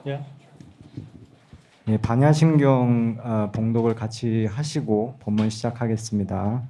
Yeah. 예, 반야심경 봉독을 같이 하시고 본문 시작하겠습니다.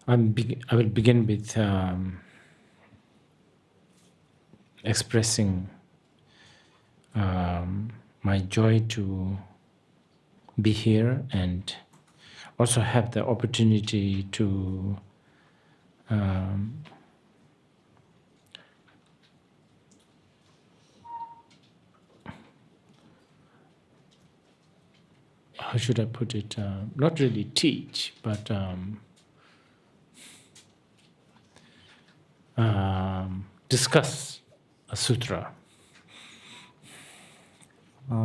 I will begin with expressing my joy to be here and also have the opportunity to how should I put it? Not really teach, but discuss a sutra.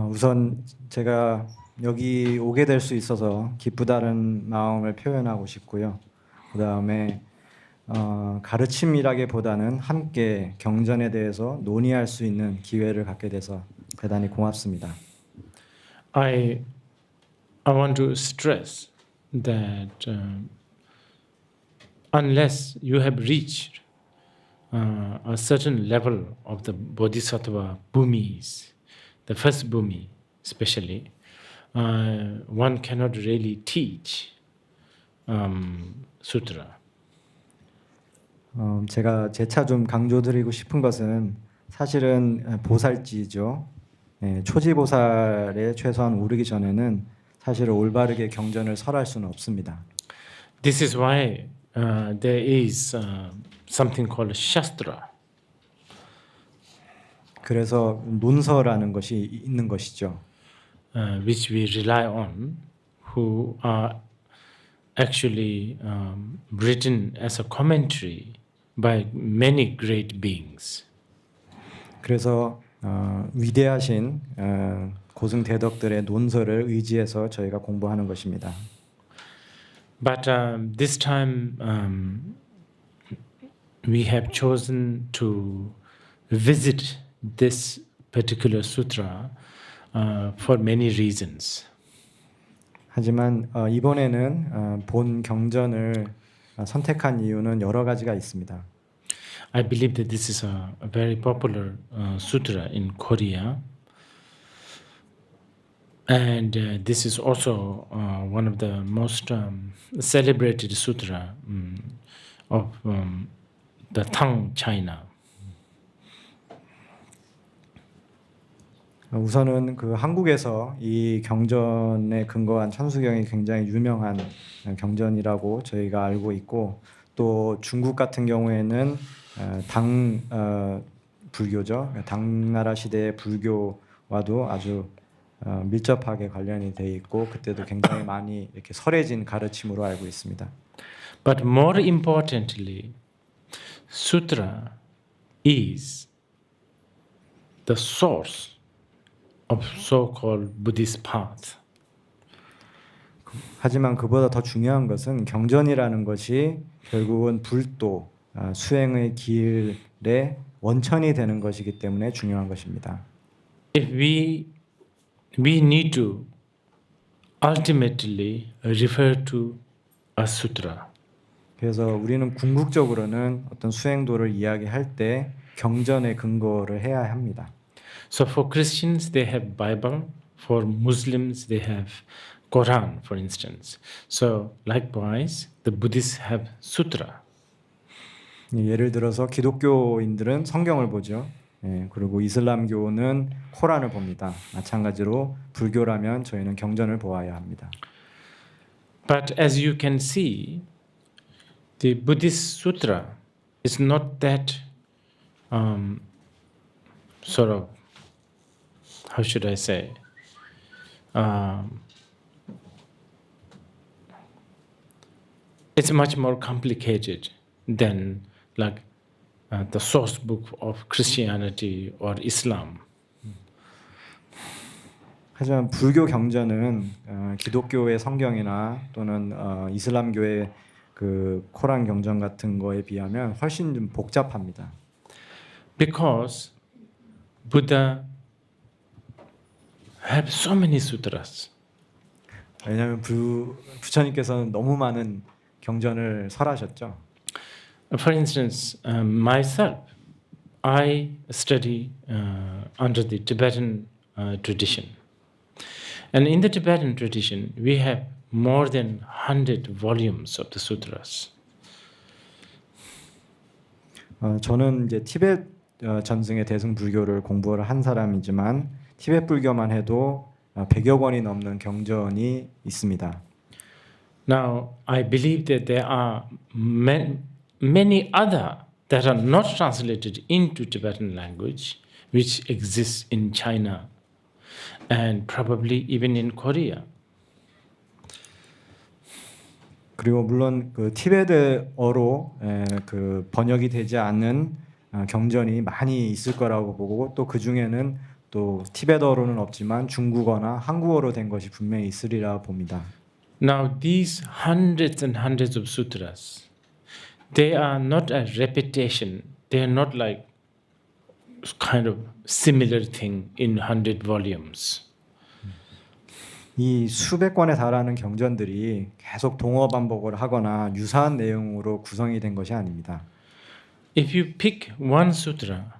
우선 제가 여기 오게 될 수 있어서 기쁘다는 마음을 표현하고 싶고요. 그 다음에 가르침이라기보다는 함께 경전에 대해서 논의할 수 있는 기회를 갖게 돼서 대단히 고맙습니다. I want to stress that unless you have reached a certain level of the Bodhisattva bhumis, the first bhumi, especially, one cannot really teach sutra. 제가 재차 좀 강조드리고 싶은 것은 사실은 보살지죠. 초지보살에 최소한 오르기 전에는 사실 올바르게 경전을 설할 수는 없습니다. This is why there is something called Shastra. 그래서 논서라는 것이 있는 것이죠. Which we rely on, who are actually written as a commentary by many great beings. 그래서 위대하신 고승대덕들의 논서를 의지해서 저희가 공부하는 것입니다. But this time we have chosen to visit this particular sutra for many reasons. 하지만 이번에는 본 경전을 선택한 이유는 여러 가지가 있습니다. I believe that this is a very popular sutra in Korea. And this is also one of the most celebrated sutra of the Tang China. 우선은 그 한국에서 이 경전에 근거한 천수경이 굉장히 유명한 경전이라고 저희가 알고 있고, 또 중국 같은 경우에는 당 불교죠. 당나라 시대의 불교와도 아주 밀접하게 관련이 돼 있고, 그때도 굉장히 많이 이렇게 설해진 가르침으로 알고 있습니다. But more importantly, sutra is the source of so-called Buddhist path. 하지만 그보다 더 중요한 것은 경전이라는 것이 결국은 불도, 수행의 길의 원천이 되는 것이기 때문에 중요한 것입니다. If we need to ultimately refer to a sutra. 그래서 우리는 궁극적으로는 어떤 수행도를 이야기할 때 경전의 근거를 해야 합니다. So for Christians they have Bible, for Muslims they have Quran, for instance. So likewise the Buddhists have sutra. 예를 들어서 기독교인들은 성경을 보죠. 그리고 이슬람교는 코란을 봅니다. 마찬가지로 불교라면 저희는 경전을 보아야 합니다. But as you can see, the Buddhist sutra is not that sort of, how should I say, it's much more complicated than like the source book of Christianity or Islam. 하지만 불교 경전은 기독교의 성경이나 또는 이슬람교의 그 코란 경전 같은 거에 비하면 훨씬 좀 복잡합니다. Because Buddha have so many sutras. 왜냐하면 부처님께서는 너무 많은 경전을 설하셨죠. For instance, myself, I study under the Tibetan tradition. And in the Tibetan tradition, we have more than 100 volumes of the sutras. 저는 이제 티베트 전승의 대승 불교를 공부를 한 사람이지만 티베트 불교만 해도 100여 권이 넘는 경전이 있습니다. Now, I believe that there are many other that are not translated into Tibetan language, which exists in China and probably even in Korea. 그리고 물론 그 티베트어로 그 번역이 되지 않는 경전이 많이 있을 거라고 보고, 또 그 중에는 또 티베트어로는 없지만 중국어나 한국어로 된 것이 분명히 있으리라 봅니다. Now, these hundreds and hundreds of sutras, they are not a repetition. They are not like kind of similar thing in 100 volumes. 이 수백 권에 달하는 경전들이 계속 동어 반복을 하거나 유사한 내용으로 구성이 된 것이 아닙니다. If you pick one sutra,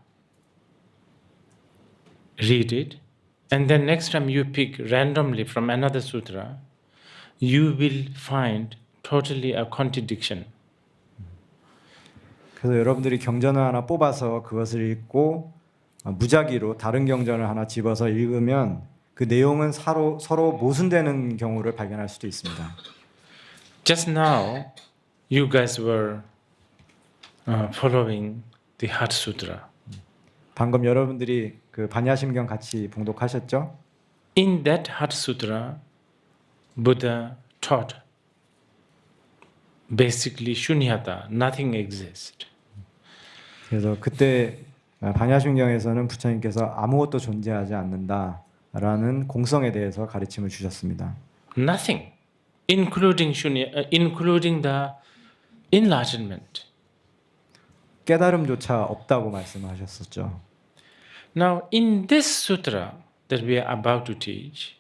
read it, and then next time you pick randomly from another sutra, you will find totally a contradiction. 그래서 여러분들이 경전을 하나 뽑아서 그것을 읽고 무작위로 다른 경전을 하나 집어서 읽으면 그 내용은 서로 모순되는 경우를 발견할 수도 있습니다. Just now, you guys were following the Heart Sutra. 방금 여러분들이 그 반야심경 같이 봉독하셨죠? In that Heart Sutra, Buddha taught basically shunyata, nothing exists. 그래서 그때 반야심경에서는 부처님께서 아무것도 존재하지 않는다라는 공성에 대해서 가르침을 주셨습니다. Nothing, including including the enlightenment. 깨달음조차 없다고 말씀하셨었죠. Now, in this sutra that we are about to teach,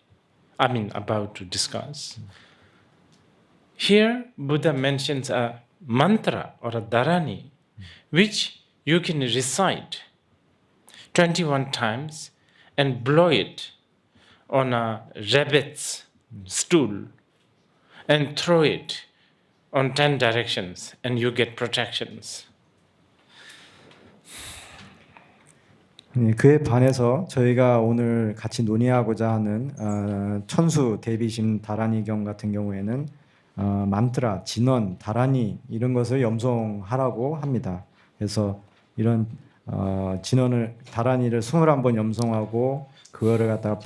about to discuss, here Buddha mentions a mantra or a dharani, which you can recite 21 times and blow it on a rabbit's stool and throw it on 10 directions and you get protections. 그에 반해서 저희가 오늘 같이 논의하고자 하는 천수 대비심 다라니경 같은 경우에는 만트라, 진원, 다라니 이런 것을 염송하라고 합니다. 그래서 이런 진원을 다라니를 21번 염송하고 그거를 갖다가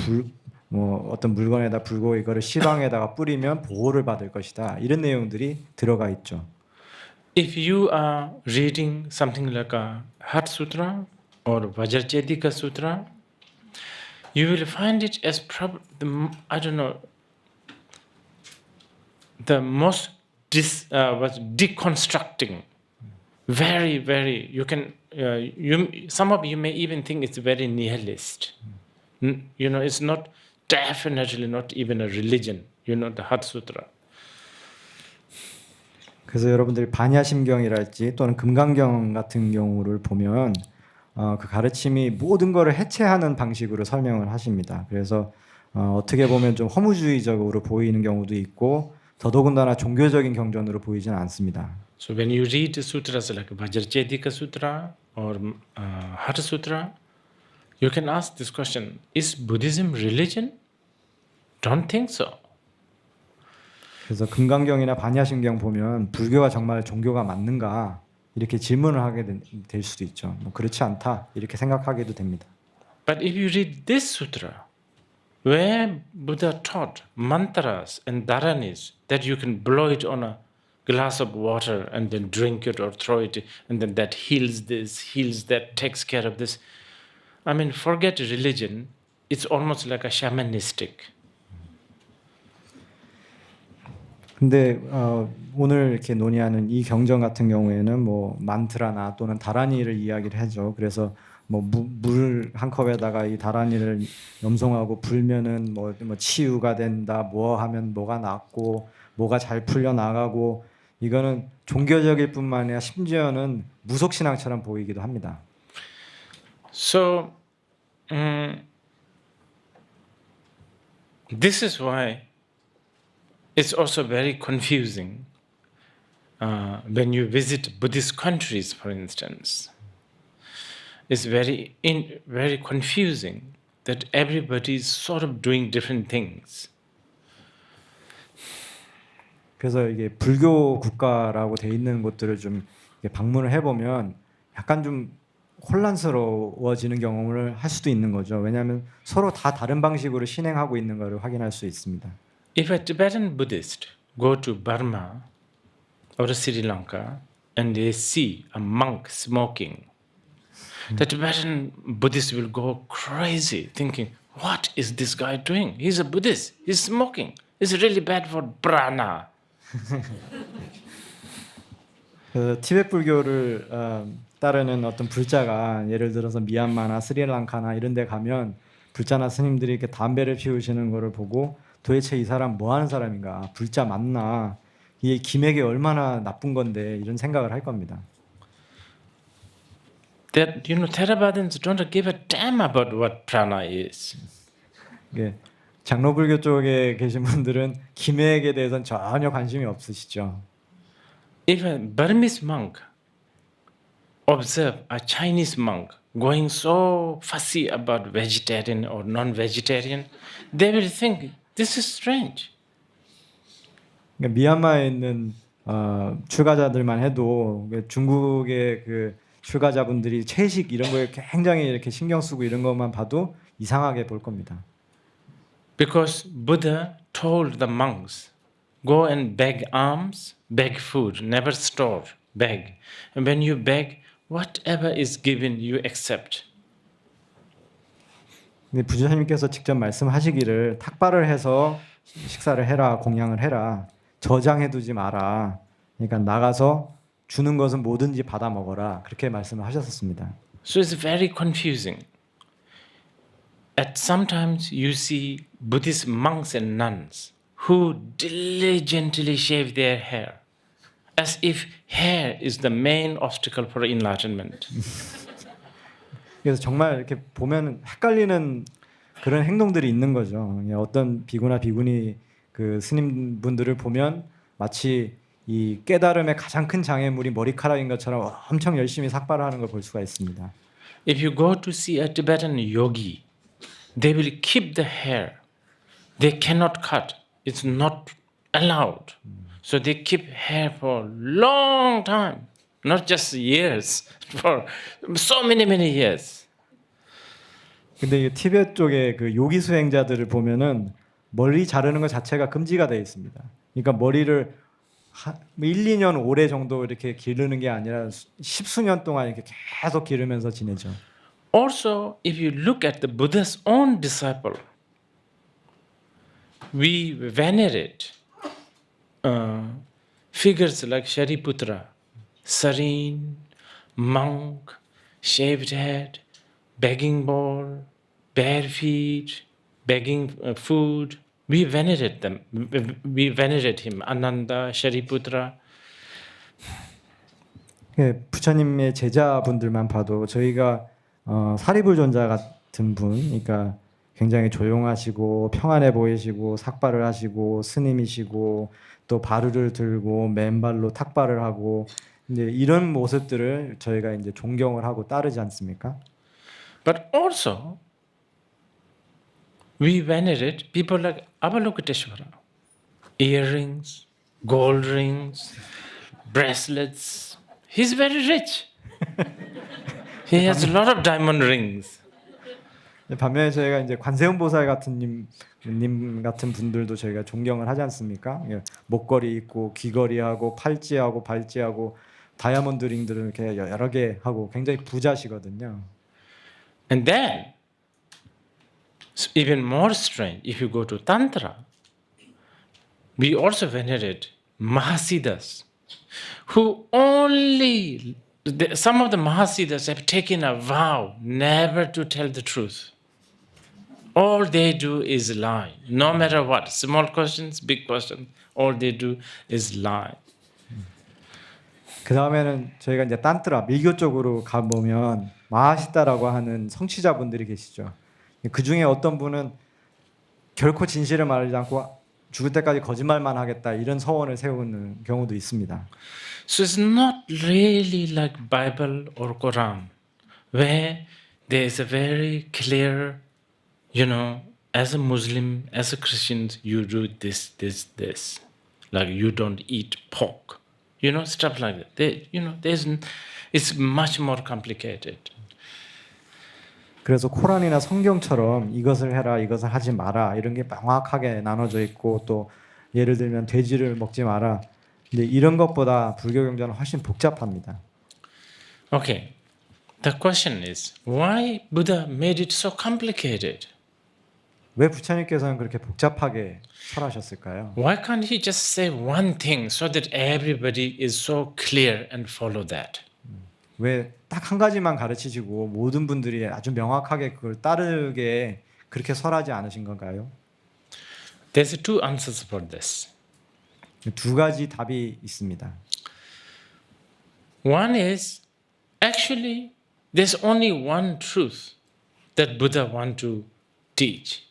어떤 물건에다 불고 이거를 시방에다가 뿌리면 보호를 받을 것이다. 이런 내용들이 들어가 있죠. If you are reading something like a Heart Sutra or Vajracchedika Sutra, you will find it as the most deconstructing. Very, very. You can. Some of you may even think it's very nihilist. It's not definitely not even a religion. The Heart Sutra. 그래서 여러분들이 반야심경이랄지 또는 금강경 같은 경우를 보면 그 가르침이 모든 것을 해체하는 방식으로 설명을 하십니다. 그래서 어떻게 보면 좀 허무주의적으로 보이는 경우도 있고 더더군다나 종교적인 경전으로 보이지는 않습니다. So when you read the sutras like Vajracchedika Sutra or Heart Sutra, you can ask this question: Is Buddhism religion? Don't think so. 그래서 금강경이나 반야심경 보면 불교가 정말 종교가 맞는가 이렇게 질문을 하게 될 수도 있죠. 그렇지 않다 이렇게 생각하게도 됩니다. But if you read this sutra, where Buddha taught mantras and dharanis that you can blow it on a glass of water and then drink it or throw it, and then that heals this, heals that, takes care of this. Forget religion. It's almost like a shamanistic. 근데 오늘 이렇게 논의하는 이 경전 같은 경우에는 만트라나 또는 다라니를 이야기를 하죠. 그래서 물 한 컵에다가 이 다라니를 염송하고 불면은 치유가 된다. 뭐 하면 뭐가 낫고 뭐가 잘 풀려 나가고 이거는 종교적일 뿐만 아니라 심지어는 무속 신앙처럼 보이기도 합니다. So this is why it's also very confusing when you visit Buddhist countries, for instance. It's very confusing that everybody is sort of doing different things. 그래서 이게 불교 국가라고 돼 있는 곳들을 좀 방문을 해보면 약간 좀 혼란스러워지는 경험을 할 수도 있는 거죠. 왜냐하면 서로 다 다른 방식으로 신행하고 있는 것을 확인할 수 있습니다. If a Tibetan Buddhist go to Burma or Sri Lanka and they see a monk smoking, the Tibetan Buddhist will go crazy thinking, what is this guy doing? He's a Buddhist. He's smoking. It's really bad for prana. 티베트 불교를 따르는 어떤 불자가 예를 들어서 미얀마나 스리랑카나 이런 데 가면 불자나 스님들이 이렇게 담배를 피우시는 거를 보고 도대체 이 사람 뭐 하는 사람인가? 불자 맞나? 이게 기맥이 얼마나 나쁜 건데 이런 생각을 할 겁니다. That Theravadins don't give a damn about what prana is. 예, 장로불교 쪽에 계신 분들은 기맥에 대해서는 전혀 관심이 없으시죠. If a Burmese monk observe a Chinese monk going so fussy about vegetarian or non-vegetarian, they will think this is strange. 그러니까 미얀마에 있는 출가자들만 해도 중국의 그 출가자분들이 채식 이런 거에 굉장히 이렇게 신경 쓰고 이런 것만 봐도 이상하게 볼 겁니다. Because Buddha told the monks, go and beg alms, beg food, never store, beg. And when you beg, whatever is given, you accept. 근데 부처님께서 직접 말씀하시기를 탁발을 해서 식사를 해라, 공양을 해라, 저장해두지 마라. 그러니까 나가서 주는 것은 뭐든지 받아 먹어라. 그렇게 말씀을 하셨었습니다. So it's very confusing. At sometimes you see Buddhist monks and nuns who diligently shave their hair, as if hair is the main obstacle for enlightenment. 그래서 정말 이렇게 보면 헷갈리는 그런 행동들이 있는 거죠. 어떤 비구나 비구니 그 스님분들을 보면 마치 이 깨달음의 가장 큰 장애물이 머리카락인 것처럼 엄청 열심히 삭발을 하는 걸 볼 수가 있습니다. If you go to see a Tibetan yogi, they will keep the hair. They cannot cut. It's not allowed. So they keep hair for long time, not just years, for so many years. 근데 이 티베트 쪽의 그 요기 수행자들을 보면은 머리 자르는 것 자체가 금지가 되어 있습니다. 그러니까 머리를 1, 2년 오래 정도 이렇게 기르는 게 아니라 십수년 동안 이렇게 계속 기르면서 지내죠. Also, if you look at the Buddha's own disciple, we venerate figures like Shariputra, serene, monk, shaved head, begging bowl, bare feet, begging food. We venerate them. We venerate him. Ananda, Shariputra. 예, 부처님의 제자분들만 봐도 저희가 사리불존자 같은 분, 그러니까 굉장히 조용하시고 평안해 보이시고 삭발을 하시고 스님이시고 또 바루를 들고 맨발로 탁발을 하고 이제 이런 모습들을 저희가 이제 존경을 하고 따르지 않습니까? But also, we venerate people like Avalokiteshvara. Earrings, gold rings, bracelets. He's very rich. He has a lot of diamond rings. 반면에 저희가 이제 관세음 보살 같은 님 같은 분들도 저희가 존경을 하지 않습니까? 목걸이 있고 귀걸이하고 팔찌하고 발찌하고 다이아몬드 링들을 이렇게 여러 개 하고 굉장히 부자시거든요. And then, even more strange, if you go to Tantra, we also venerate Mahasiddhas, who only, some of the Mahasiddhas have taken a vow never to tell the truth. All they do is lie, no matter what. Small questions, big questions, all they do is lie. 그 다음에는 저희가 이제 딴트라 밀교 쪽으로 가보면 마하시다라고 하는 성취자분들이 계시죠. 그 중에 어떤 분은 결코 진실을 말하지 않고 죽을 때까지 거짓말만 하겠다 이런 서원을 세우는 경우도 있습니다. So it's not really like Bible or Quran, where there is a very clear, as a Muslim, as a Christian, you do this, this, this. Like you don't eat pork. Stuff like that. It's much more complicated. 그래서 코란이나 성경처럼 이것을 해라, 이것을 하지 마라 이런 게 명확하게 나눠져 있고 또 예를 들면 돼지를 먹지 마라. 근데 이런 것보다 불교 경전은 훨씬 복잡합니다. Okay. The question is, why Buddha made it so complicated? 왜 부처님께서는 그렇게 복잡하게 설하셨을까요? Why can't he just say one thing so that everybody is so clear and follow that? 왜 딱 한 가지만 가르치시고 모든 분들이 아주 명확하게 그걸 따르게 그렇게 설하지 않으신 건가요? There's two answers for this. 두 가지 답이 있습니다. One is, actually, there's only one truth that Buddha want to teach.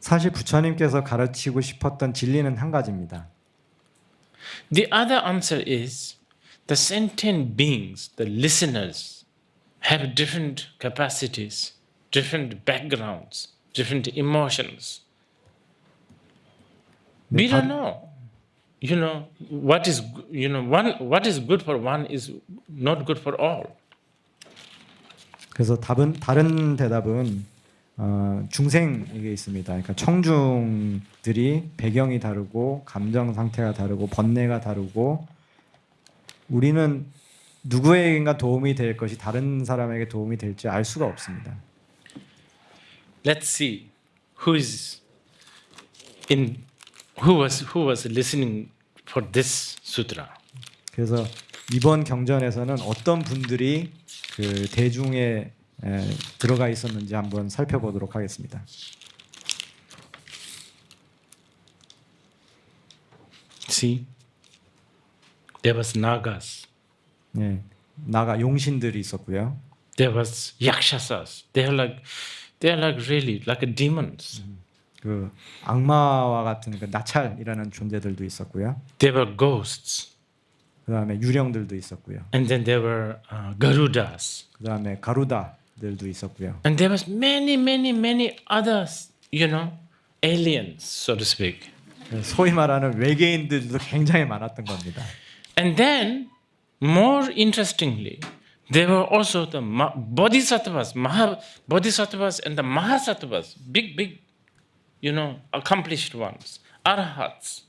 사실 부처님께서 가르치고 싶었던 진리는 한 가지입니다. The other answer is the sentient beings, the listeners, have different capacities, different backgrounds, different emotions. We don't know. You know what is what is good for one is not good for all. 그래서 다른 대답은 중생 이게 있습니다. 그러니까 청중들이 배경이 다르고 감정 상태가 다르고 번뇌가 다르고 우리는 누구에게인가 도움이 될 것이 다른 사람에게 도움이 될지 알 수가 없습니다. Let's see who was listening for this sutra. 그래서 이번 경전에서는 어떤 분들이 그 대중에 들어가 있었는지 한번 살펴보도록 하겠습니다. See, there was nagas, 네, 나가 용신들이 있었고요. there was yakshasas. They are like really like demons. 그 악마와 같은 그 나찰이라는 존재들도 있었고요. There were ghosts, 그다음에 유령들도 있었고요. and then there were garudas, 그다음에 가루다들도 있었고요. and there was many others. Aliens, so to speak. 소위 말하는 외계인들도 굉장히 많았던 겁니다. And then, more interestingly, there were also the bodhisattvas, bodhisattvas and the mahasattvas, big, accomplished ones, arhats.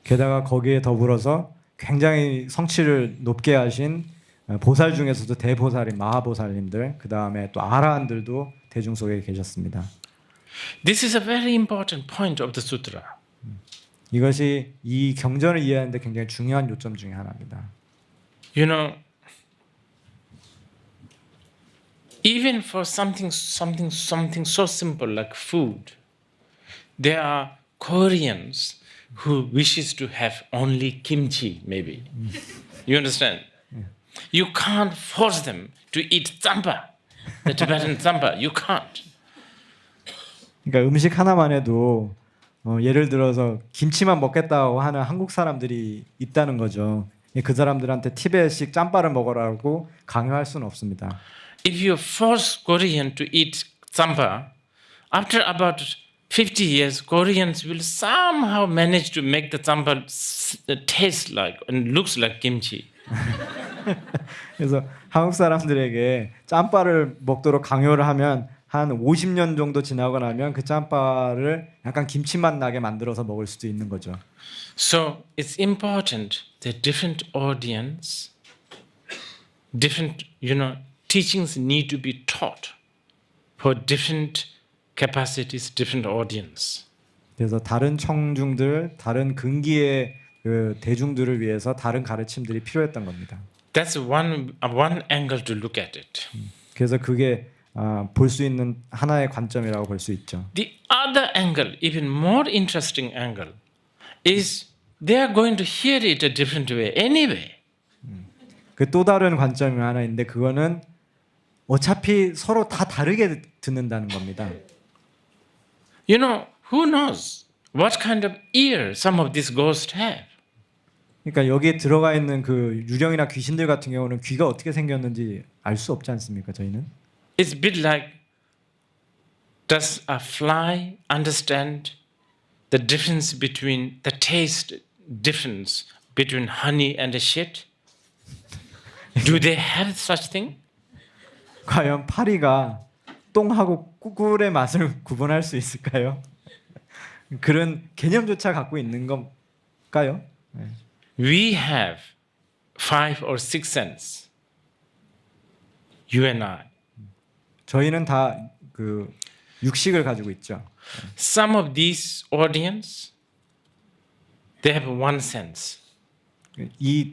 게다가 거기에 더불어서 굉장히 성취를 높게 하신 보살 중에서도 대보살인 마하보살님들, 그 다음에 또 아라한들도 대중 속에 계셨습니다. This is a very important point of the sutra. 이것이 이 경전을 이해하는데 굉장히 중요한 요점 중에 하나입니다. Even for something so simple like food, there are Koreans who wishes to have only kimchi, maybe. You understand? You can't force them to eat tsampa, the Tibetan tsampa. You can't. 그러니까 음식 하나만 해도 예를 들어서 김치만 먹겠다고 하는 한국 사람들이 있다는 거죠. 그 사람들한테 티베트식 짬바를 먹으라고 강요할 수는 없습니다. If you force Korean to eat tsampa, after about 50 years, Koreans will somehow manage to make the tsampa taste like and looks like kimchi. 그래서 한국 사람들에게 짬바를 먹도록 강요를 하면 한 50년 정도 지나고 나면 그 짬바를 약간 김치맛 나게 만들어서 먹을 수도 있는 거죠. So it's important that different audience, different teachings need to be taught for different capacities, different audience. 그래서 다른 청중들, 다른 근기의 그 대중들을 위해서 다른 가르침들이 필요했던 겁니다. That's one angle to look at it. 그래서 그게 볼 수 있는 하나의 관점이라고 볼 수 있죠. The other angle, even more interesting angle, is they are going to hear it a different way anyway. 그 또 다른 관점이 하나 있는데 그거는 어차피 서로 다 다르게 듣는다는 겁니다. Who knows what kind of ear some of these ghosts have? 그러니까 여기에 들어가 있는 그 유령이나 귀신들 같은 경우는 귀가 어떻게 생겼는지 알 수 없지 않습니까? 저희는 It's a bit like, does a fly understand the difference between the taste difference between honey and shit? Do they have such thing? 과연 파리가 똥하고 꿀의 맛을 구분할 수 있을까요? 그런 개념조차 갖고 있는 건가요? We have 5 or 6 senses. You and I. 저희는 다 그 육식을 가지고 있죠. Some of these audience, they have one sense. 이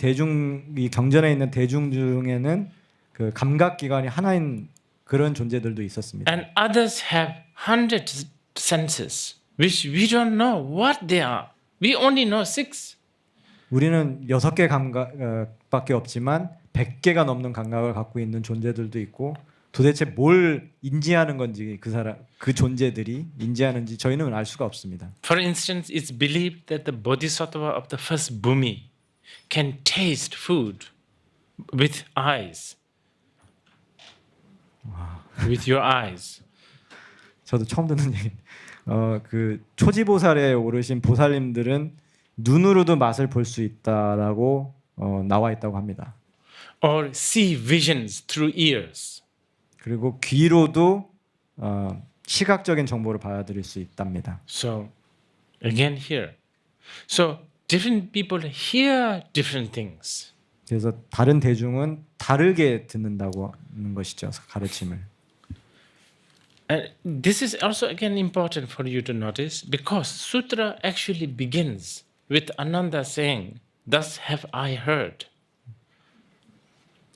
경전에 있는 대중 중에는 그 감각 기관이 하나인 그런 존재들도 있었습니다. And others have 100 senses, which we don't know what they are. We only know 6. 우리는 6개 감각밖에 없지만 100개가 넘는 감각을 갖고 있는 존재들도 있고 도대체 뭘 인지하는 건지 그 사람 그 존재들이 인지하는지 저희는 알 수가 없습니다. For instance, it's believed that the bodhisattva of the first Bhumi can taste food with eyes. With your eyes. 저도 처음 듣는 얘기. 그 초지보살에 오르신 보살님들은 눈으로도 맛을 볼 수 있다라고 나와 있다고 합니다. Or see visions through ears. 그리고 귀로도 시각적인 정보를 받아들일 수 있답니다. So, again here. So, different people hear different things. 그래서 다른 대중은 다르게 듣는다고 하는 것이죠. 가르침을. And this is also again important for you to notice because sutra actually begins with Ananda saying, "Thus have I heard."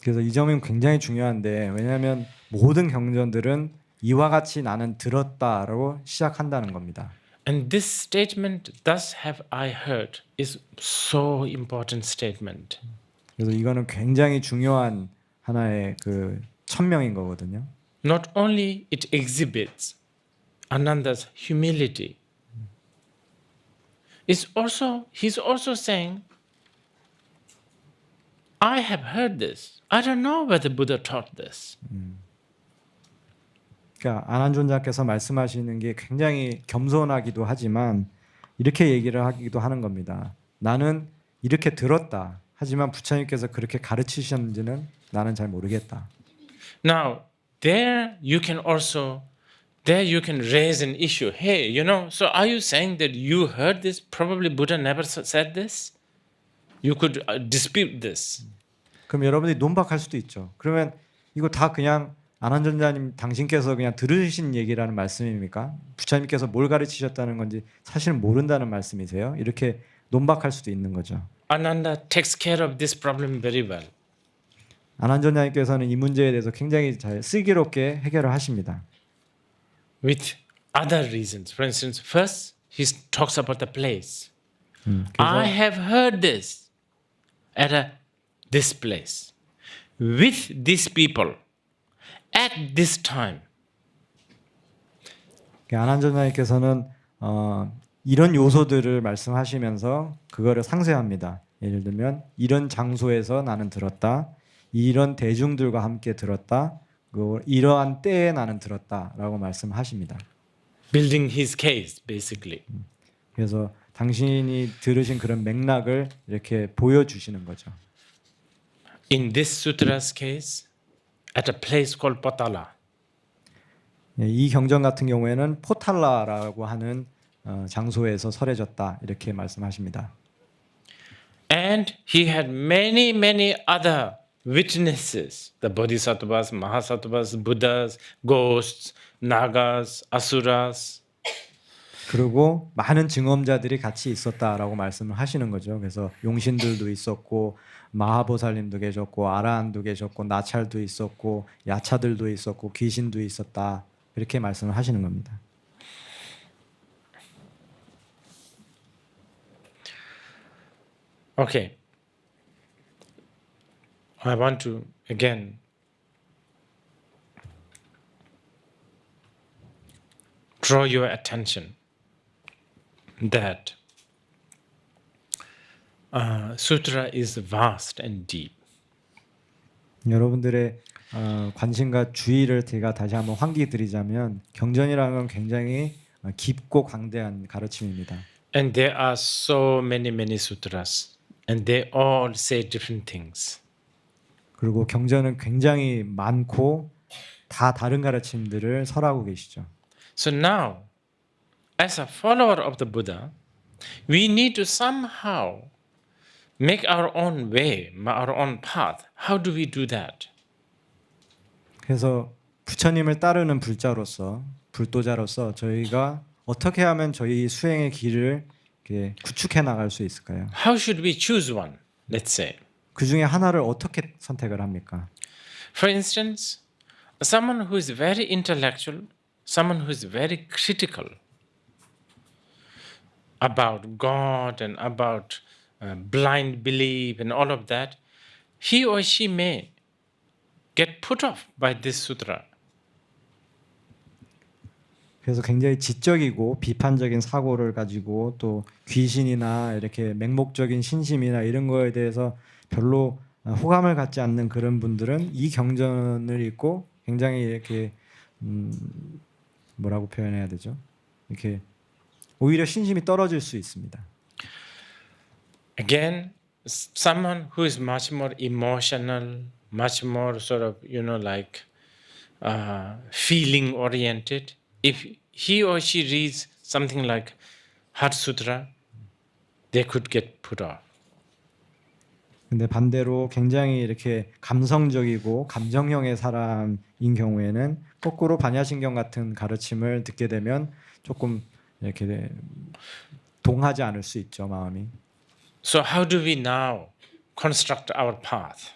그래서 이 점이 굉장히 중요한데 왜냐하면 모든 경전들은 이와 같이 나는 들었다라고 시작한다는 겁니다. And this statement, "Thus have I heard," is so important statement. 그래서 이거는 굉장히 중요한 하나의 그 천명인 거거든요. Not only it exhibits Ananda's humility, he's also saying, I have heard this. I don't know whether Buddha taught this. 그러니까 안한존자께서 말씀하시는 게 굉장히 겸손하기도 하지만 이렇게 얘기를 하기도 하는 겁니다. 나는 이렇게 들었다. 하지만 부처님께서 그렇게 가르치셨는지는 나는 잘 모르겠다. Now, there you can raise an issue. Hey, so are you saying that you heard this? Probably Buddha never said this? You could dispute this. 그럼 여러분들이 논박할 수도 있죠. 그러면 이거 다 그냥 안한존자님 당신께서 그냥 들으신 얘기라는 말씀입니까? 부처님께서 뭘 가르치셨다는 건지 사실은 모른다는 말씀이세요? 이렇게 논박할 수도 있는 거죠. Ananda takes care of this problem very well. 안한존자님께서는 이 문제에 대해서 굉장히 잘 슬기롭게 해결을 하십니다. With other reasons. For instance, first he talks about the place. I have heard this at this place with these people at this time. 안한존자님께서는 이런 요소들을 말씀하시면서 그거를 상세합니다. 예를 들면 이런 장소에서 나는 들었다. 이런 대중들과 함께 들었다. 이러한 때에 나는 들었다라고 말씀하십니다. Building his case, basically. 그래서 당신이 들으신 그런 맥락을 이렇게 보여주시는 거죠. In this sutra's case, at a place called Potala. 이 경전 같은 경우에는 포탈라라고 하는 장소에서 설해졌다 이렇게 말씀하십니다. And he had many other witnesses, the bodhisattvas, mahasattvas, buddhas, ghosts, nagas, asuras. 그리고 많은 증언자들이 같이 있었다라고 말씀을 하시는 거죠. 그래서 용신들도 있었고 마하보살님도 계셨고 아라한도 계셨고 나찰도 있었고 야차들도 있었고 귀신도 있었다 이렇게 말씀을 하시는 겁니다. Okay. I want to again draw your attention that sutra is vast and deep. 여러분들의 관심과 주의를 제가 다시 한번 환기 드리자면 경전이라는 건 굉장히 깊고 광대한 가르침입니다. And there are so many sutras, and they all say different things. 그리고 경전은 굉장히 많고 다 다른 가르침들을 설하고 계시죠. So now, as a follower of the Buddha, we need to somehow make our own way, our own path. How do we do that? 그래서 부처님을 따르는 불도자로서 저희가 어떻게 하면 저희 수행의 길을 이렇게 구축해 나갈 수 있을까요? How should we choose one? Let's say. 그 중에 하나를 어떻게 선택을 합니까? For instance, someone who is very intellectual, someone who is very critical about God and about blind belief and all of that, he or she may get put off by this sutra. 그래서 굉장히 지적이고 비판적인 사고를 가지고 또 귀신이나 이렇게 맹목적인 신심이나 이런 거에 대해서 별로 호감을 갖지 않는 그런 분들은 이 경전을 읽고 굉장히 이렇게 뭐라고 표현해야 되죠? 이렇게 오히려 신심이 떨어질 수 있습니다. Again, someone who is much more emotional, much more sort of, like feeling oriented, if he or she reads something like Heart Sutra, they could get put off. 근데 반대로 굉장히 이렇게 감성적이고 감정형의 사람인 경우에는 거꾸로 반야신경 같은 가르침을 듣게 되면 조금 이렇게 동하지 않을 수 있죠, 마음이. So how do we now construct our path?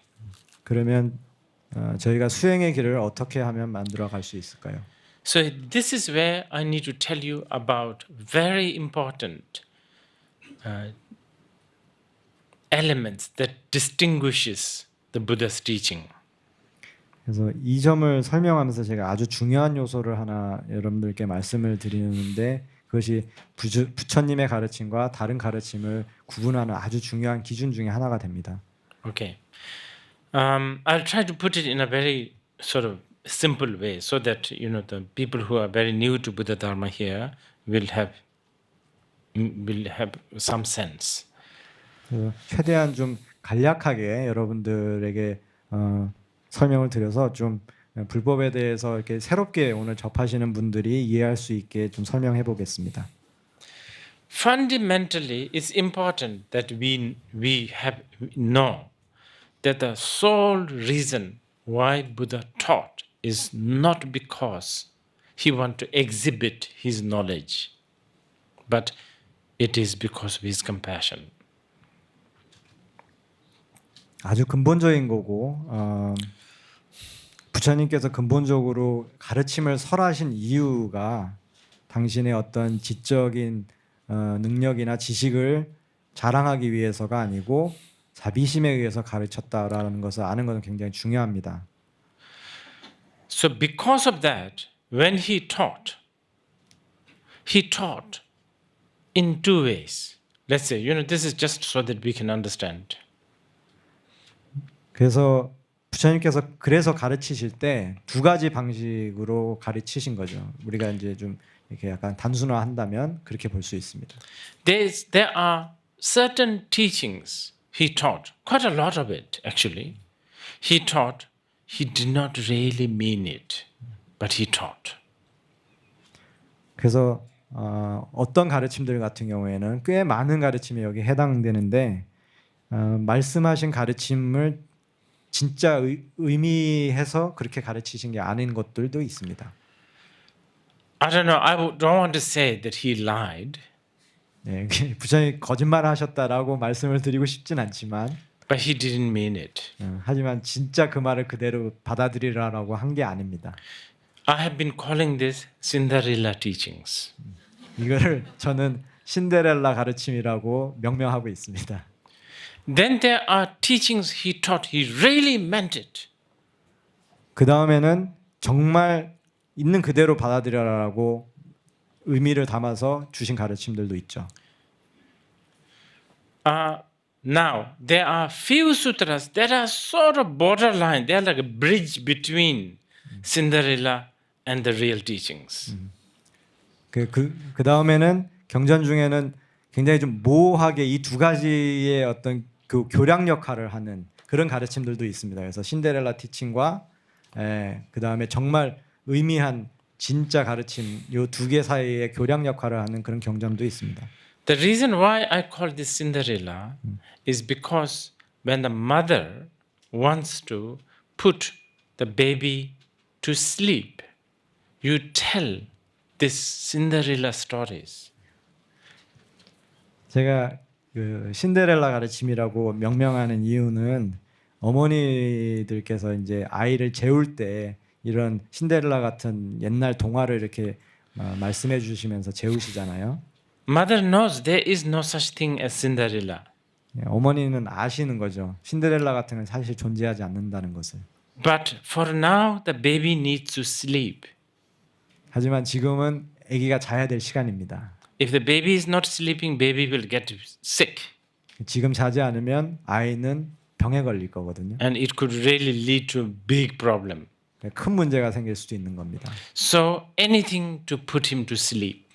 그러면 저희가 수행의 길을 어떻게 하면 만들어 갈 수 있을까요? So this is where I need to tell you about very important elements that distinguishes the Buddha's teaching. 그래서 이 점을 설명하면서 제가 아주 중요한 요소를 하나 여러분들께 말씀을 드리는데 그것이 부처님의 가르침과 다른 가르침을 구분하는 아주 중요한 기준 중에 하나가 됩니다. Okay, I'll try to put it in a very sort of simple way, so that the people who are very new to Buddha Dharma here will have some sense. 최대한 좀 간략하게 여러분들에게 설명을 드려서 좀 불법에 대해서 이렇게 새롭게 오늘 접하시는 분들이 이해할 수 있게 좀 설명해 보겠습니다. Fundamentally, it's important that we know that the sole reason why Buddha taught is not because he wanted to exhibit his knowledge, but it is because of his compassion. 아주 근본적인 거고 부처님께서 근본적으로 가르침을 설하신 이유가 당신의 어떤 지적인 능력이나 지식을 자랑하기 위해서가 아니고 자비심에 의해서 가르쳤다라는 것을 아는 것은 굉장히 중요합니다. So because of that, when he taught in two ways. Let's say, this is just so that we can understand. 그래서 부처님께서 그래서 가르치실 때 두 가지 방식으로 가르치신 거죠. 우리가 이제 좀 이렇게 약간 단순화한다면 그렇게 볼 수 있습니다. There are certain teachings he taught, quite a lot of it actually. He taught, he did not really mean it, but he taught. 그래서 어떤 가르침들 같은 경우에는 꽤 많은 가르침이 여기 해당되는데 말씀하신 가르침을 진짜 의미해서 그렇게 가르치신 게 아닌 것들도 있습니다. I don't know. I don't want to say that he lied. 네, 부처님 거짓말하셨다라고 말씀을 드리고 싶진 않지만, but he didn't mean it. 하지만 진짜 그 말을 그대로 받아들이라라고 한 게 아닙니다. I have been calling this Cinderella teachings. 이거를 저는 신데렐라 가르침이라고 명명하고 있습니다. Then there are teachings he taught. He really meant it. 그 다음에는 정말 있는 그대로 받아들여라라고 의미를 담아서 주신 가르침들도 있죠. Now there are few sutras that are sort of borderline. They are like a bridge between Cinderella and the real teachings. 그 다음에는 경전 중에는 굉장히 좀 모호하게 이 두 가지의 어떤 그 교량 역할을 하는 그런 가르침들도 있습니다. 그래서 신데렐라 티칭과 그 다음에 정말 의미한 진짜 가르침 이 두 개 사이에 교량 역할을 하는 그런 경전도 있습니다. The reason why I call this Cinderella is because when the mother wants to put the baby to sleep, you tell this Cinderella stories. 제가 그 신데렐라 가르침이라고 명명하는 이유는 어머니들께서 이제 아이를 재울 때 이런 신데렐라 같은 옛날 동화를 이렇게 말씀해 주시면서 재우시잖아요. Mother knows there is no such thing as Cinderella. 어머니는 아시는 거죠. 신데렐라 같은 건 사실 존재하지 않는다는 것을. But for now, the baby needs to sleep. 하지만 지금은 아기가 자야 될 시간입니다. If the baby is not sleeping, baby will get sick. 지금 자지 않으면 아이는 병에 걸릴 거거든요. And it could really lead to a big problem. 큰 문제가 생길 수도 있는 겁니다. So anything to put him to sleep.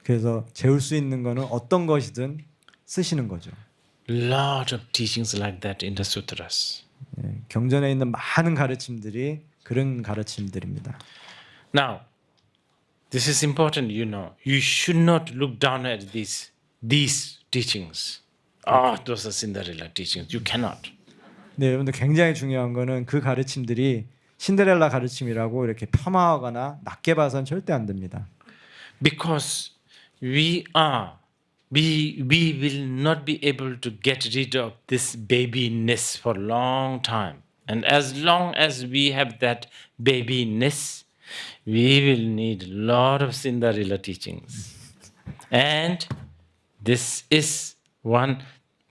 그래서 재울 수 있는 거는 어떤 것이든 쓰시는 거죠. Lot of teachings like that in the sutras. 경전에 있는 많은 가르침들이 그런 가르침들입니다. Now, this is important, you know. You should not look down at these teachings. Those are Cinderella teachings. You cannot. 네, 여러분들 굉장히 중요한 거는 그 가르침들이 신데렐라 가르침이라고 이렇게 폄하하거나 낮게 봐서는 절대 안 됩니다. Because we will not be able to get rid of this babyness for a long time. And as long as we have that babyness, we will need a lot of Cinderella teachings. And this is one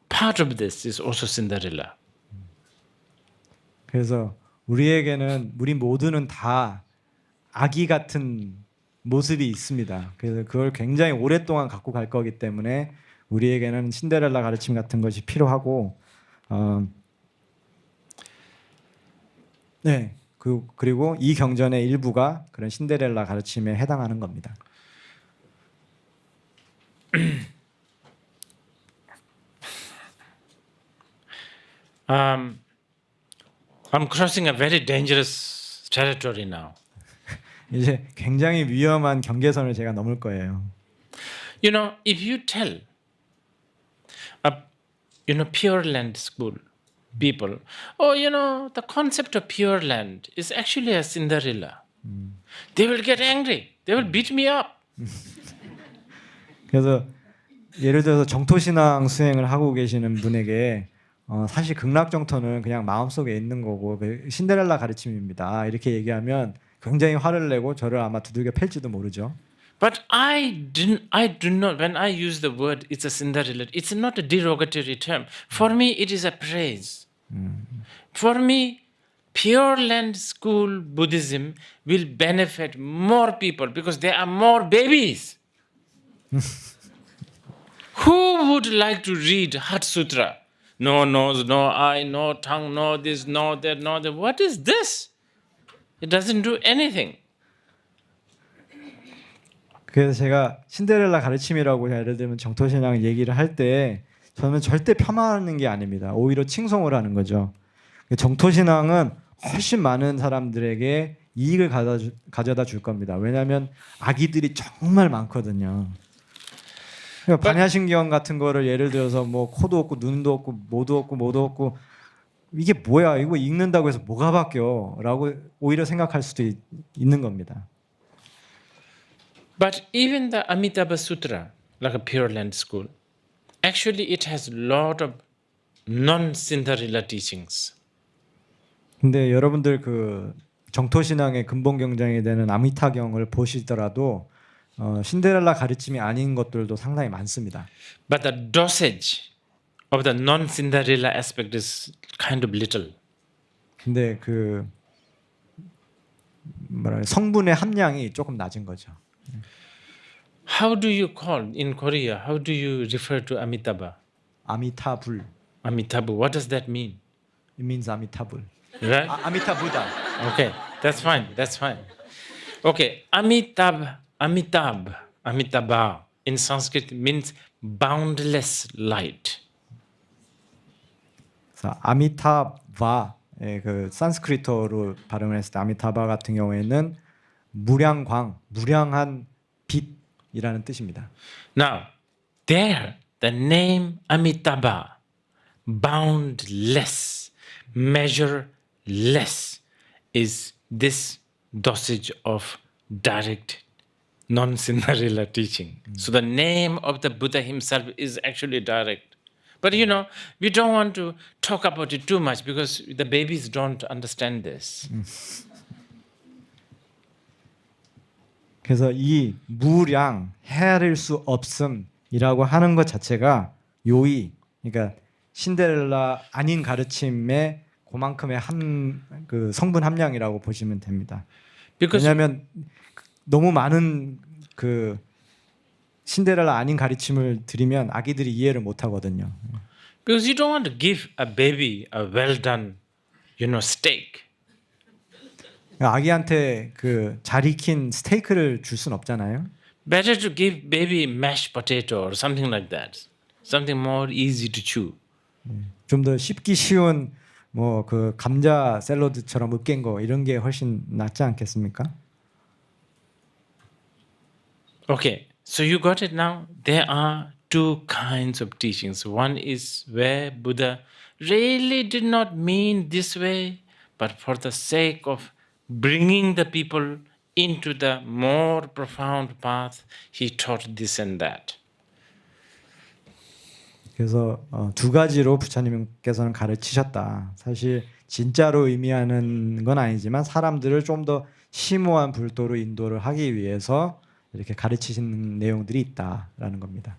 part of this is also Cinderella. 그래서 우리 모두는 다 아기 같은 모습이 있습니다. 그래서 그걸 굉장히 오랫동안 갖고 갈 거기 때문에 우리에게는 신데렐라 가르침 같은 것이 필요하고, 네, 그리고 이 경전의 일부가 그런 신데렐라 가르침에 해당하는 겁니다. I'm crossing a very dangerous territory now. 이제 굉장히 위험한 경계선을 제가 넘을 거예요. You know, if you tell Pure Land school people, the concept of Pure Land is actually a Cinderella. They will get angry. They will beat me up. 그래서 예를 들어서 정토신앙 수행을 하고 계시는 분에게 사실 극락정토는 그냥 마음속에 있는 거고 신데렐라 가르침입니다. 이렇게 얘기하면 굉장히 화를 내고 저를 아마 두들겨 팰지도 모르죠. But I do not. When I use the word, it's a Cinderella. It's not a derogatory term. For me, it is a praise. For me, Pure Land school Buddhism will benefit more people because there are more babies. Who would like to read Heart Sutra? No nose, no eye, no tongue, no this, no that, no that. What is this? It doesn't do anything. 그래서 제가 신데렐라 가르침이라고 예를 들면 정토신앙 얘기를 할 때 저는 절대 폄하하는 게 아닙니다. 오히려 칭송을 하는 거죠. 정토신앙은 훨씬 많은 사람들에게 이익을 가져다 줄 겁니다. 왜냐하면 아기들이 정말 많거든요. 그러니까 반야신경 같은 거를 예를 들어서 뭐 코도 없고 눈도 없고 모도 없고 이게 뭐야 이거 읽는다고 해서 뭐가 바뀌어라고 오히려 생각할 수도 있는 겁니다. But even the Amitabha Sutra, like a Pure Land school, actually it has a lot of non-Cinderella teachings. 근데 여러분들 그 정토신앙의 근본 경전이 되는 아미타경을 보시더라도 신데렐라 가르침이 아닌 것들도 상당히 많습니다. But the dosage of the non-Cinderella aspect is kind of little. 근데 그 성분의 함량이 조금 낮은 거죠. How do you call in Korea? How do you refer to Amitabha? 아미타불. Amitabha. What does that mean? It means 아미타불. Right? 아미타부다. Okay, that's fine. That's fine. Okay, Amitabha in Sanskrit means boundless light. 아미타바 그 산스크리트어로 발음을 했을 때 아미타바 같은 경우에는 무량광, 무량한 빛이라는 뜻입니다. Now, there the name Amitabha, boundless, measureless, is this dosage of direct non-Cinderella teaching. So the name of the Buddha himself is actually direct. But we don't want to talk about it too much because the babies don't understand this. 그래서 이 무량, 헤아릴 수 없음이라고 하는 것 자체가 요의, 그러니까 신데렐라 아닌 가르침의 그만큼의 그 성분 함량이라고 보시면 됩니다. Because 왜냐하면 너무 많은 그 신데렐라 아닌 가르침을 드리면 아기들이 이해를 못 하거든요. because you don't want to give a baby a well done, steak. 아기한테 그 잘 익힌 스테이크를 줄 순 없잖아요. Better to give baby mashed potato or something like that. Something more easy to chew. 좀 더 씹기 쉬운 뭐 그 감자 샐러드처럼 으깬 거 이런 게 훨씬 낫지 않겠습니까? Okay, so you got it now. There are two kinds of teachings. One is where Buddha really did not mean this way, but for the sake of bringing the people into the more profound path, he taught this and that. 그래서 두 가지로 부처님께서는 가르치셨다. 사실 진짜로 의미하는 건 아니지만 사람들을 좀 더 심오한 불도로 인도를 하기 위해서 이렇게 가르치신 내용들이 있다라는 겁니다.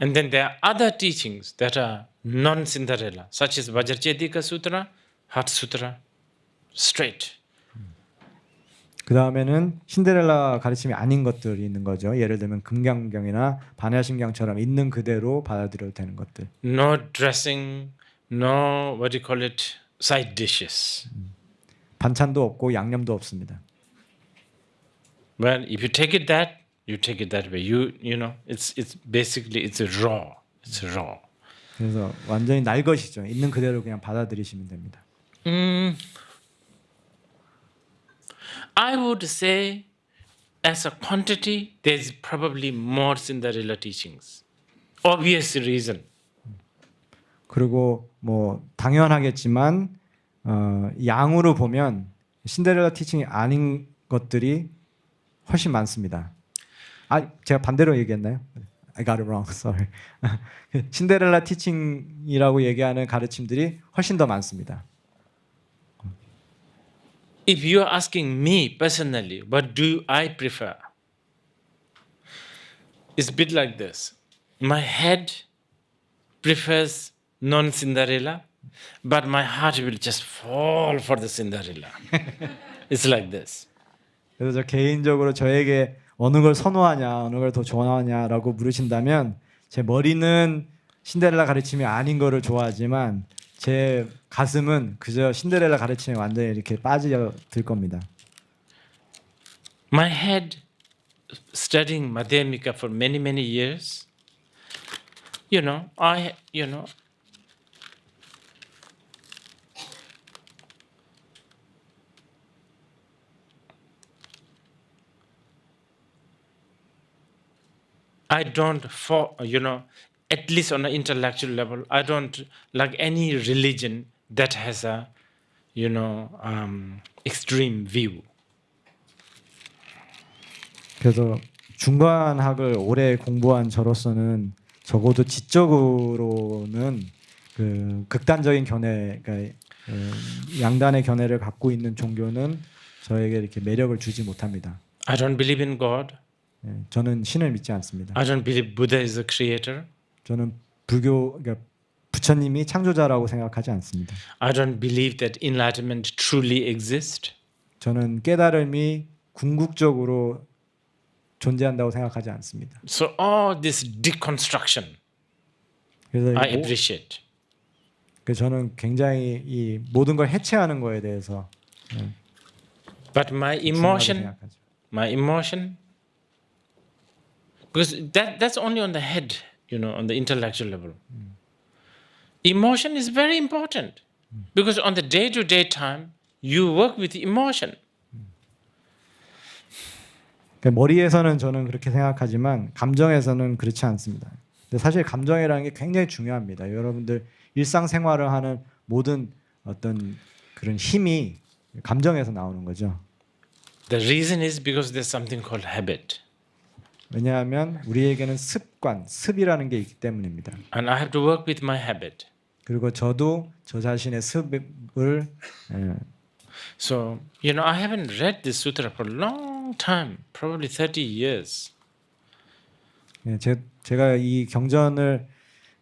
And then there are other teachings that are non-Cinderella, such as Vajracchedika Sutra, Heart Sutra, straight. 그 다음에는 신데렐라 가르침이 아닌 것들이 있는 거죠. 예를 들면 금강경이나 반야심경처럼 있는 그대로 받아들여도 되는 것들. No dressing, no what do you call it, side dishes. 반찬도 없고 양념도 없습니다. Well, if you take it that, you take it that way. You know, it's basically it's raw. It's raw. 그래서 완전히 날 것이죠. 있는 그대로 그냥 받아들이시면 됩니다. I would say, as a quantity, there's probably more Cinderella teachings. Obvious reason. 그리고 뭐 당연하겠지만 양으로 보면 신데렐라 티칭이 아닌 것들이 훨씬 많습니다. 제가 반대로 얘기했나요? I got it wrong. Sorry. 신데렐라 티칭이라고 얘기하는 가르침들이 훨씬 더 많습니다. If you are asking me personally, what do I prefer? It's a bit like this. My head prefers non-Cinderella, but my heart will just fall for the Cinderella. It's like this. 그래서 저 개인적으로 저에게 어느 걸 선호하냐, 어느 걸 더 좋아하냐라고 물으신다면 제 머리는 신데렐라 가르침이 아닌 거를 좋아하지만 제 가슴은 그저 신데렐라 가르침에 완전히 이렇게 빠져들 겁니다. My head, studying Madhyamika for many years, I don't, at least on an intellectual level, I don't like any religion that has a, extreme view. 그래서 중간학을 오래 공부한 저로서는 적어도 지적으로는 그 극단적인 견해, 그러니까 양단의 견해를 갖고 있는 종교는 저에게 이렇게 매력을 주지 못합니다. I don't believe in God. 저는 신을 믿지 않습니다. I don't believe Buddha is the creator. 저는 그러니까 부처님이 창조자라고 생각하지 않습니다. I don't believe that enlightenment truly exists. 저는 깨달음이 궁극적으로 존재한다고 생각하지 않습니다. So all this deconstruction, 그래서 I appreciate. 저는 굉장히 이 모든 걸 해체하는 거에 대해서 But my emotion, because that's only on the head, on the intellectual level. Emotion is very important because on the day-to-day time, you work with emotion. 그러니까 머리에서는 저는 그렇게 생각하지만 감정에서는 그렇지 않습니다. 근데 사실 감정이라는 게 굉장히 중요합니다. 여러분들 일상생활을 하는 모든 어떤 그런 힘이 감정에서 나오는 거죠. The reason is because there's something called habit. 왜냐하면 우리에게는 습이라는 게 있기 때문입니다. And I have to work with my habit. 그리고 저도 저 자신의 습을 So, I haven't read this sutra for a long time, probably 30 years. 제가 이 경전을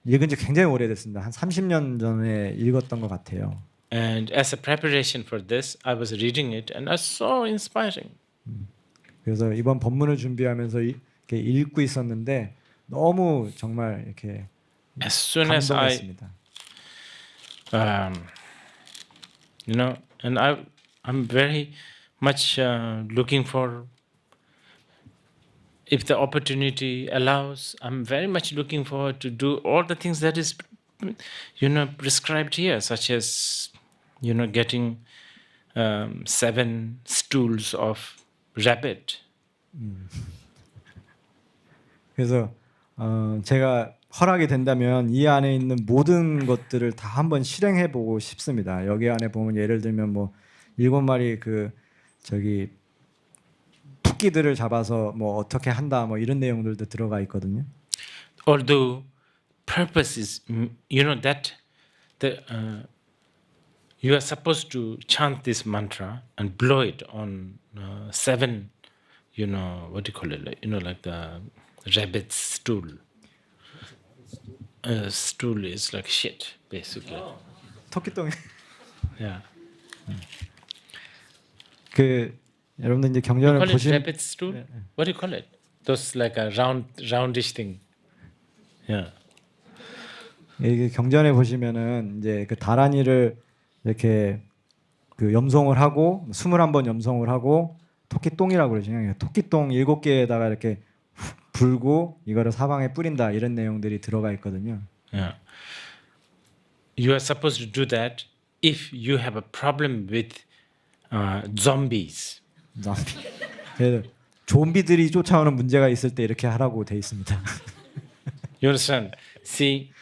읽은 지 굉장히 오래됐습니다. 한 30년 전에 읽었던 것 같아요. And as a preparation for this, I was reading it, and it's so inspiring. 그래서 이번 본문을 준비하면서 이렇게 읽고 있었는데 너무 정말 이렇게 As soon as I, 감동했습니다. you know, and I'm very much looking for. If the opportunity allows, I'm very much looking forward to do all the things that is, you know, prescribed here, such as, you know, getting 7 stools of rabbit. 그래서 제가 허락이 된다면 이 안에 있는 모든 것들을 다 한번 실행해 보고 싶습니다. 여기 안에 보면 예를 들면 뭐 7마리 그 저기 토끼들을 잡아서 뭐 어떻게 한다 뭐 이런 내용들도 들어가 있거든요. Although purpose is, you know, that the you are supposed to chant this mantra and blow it on 7, you know, what do you call it? Like, you know, like the rabbit's stool. Stool is like shit, basically. 토끼똥. Yeah. 그 여러분들 이제 You 경전을 call it 보시면 rabbit stool? What do you call it? Those like a roundish thing. Yeah. 이게 경전에 보시면은 이제 그 다란이를 이렇게 그 염송을 하고 21번 염송을 하고 토끼똥이라고 그러죠. 토끼똥 7개에다가 이렇게 훅 불고 이거를 사방에 뿌린다 이런 내용들이 들어가 있거든요. Yeah. You are supposed to do that if you have a problem with zombies. 그래서 좀비들이 쫓아오는 문제가 있을 때 이렇게 하라고 돼 있습니다. You understand? See,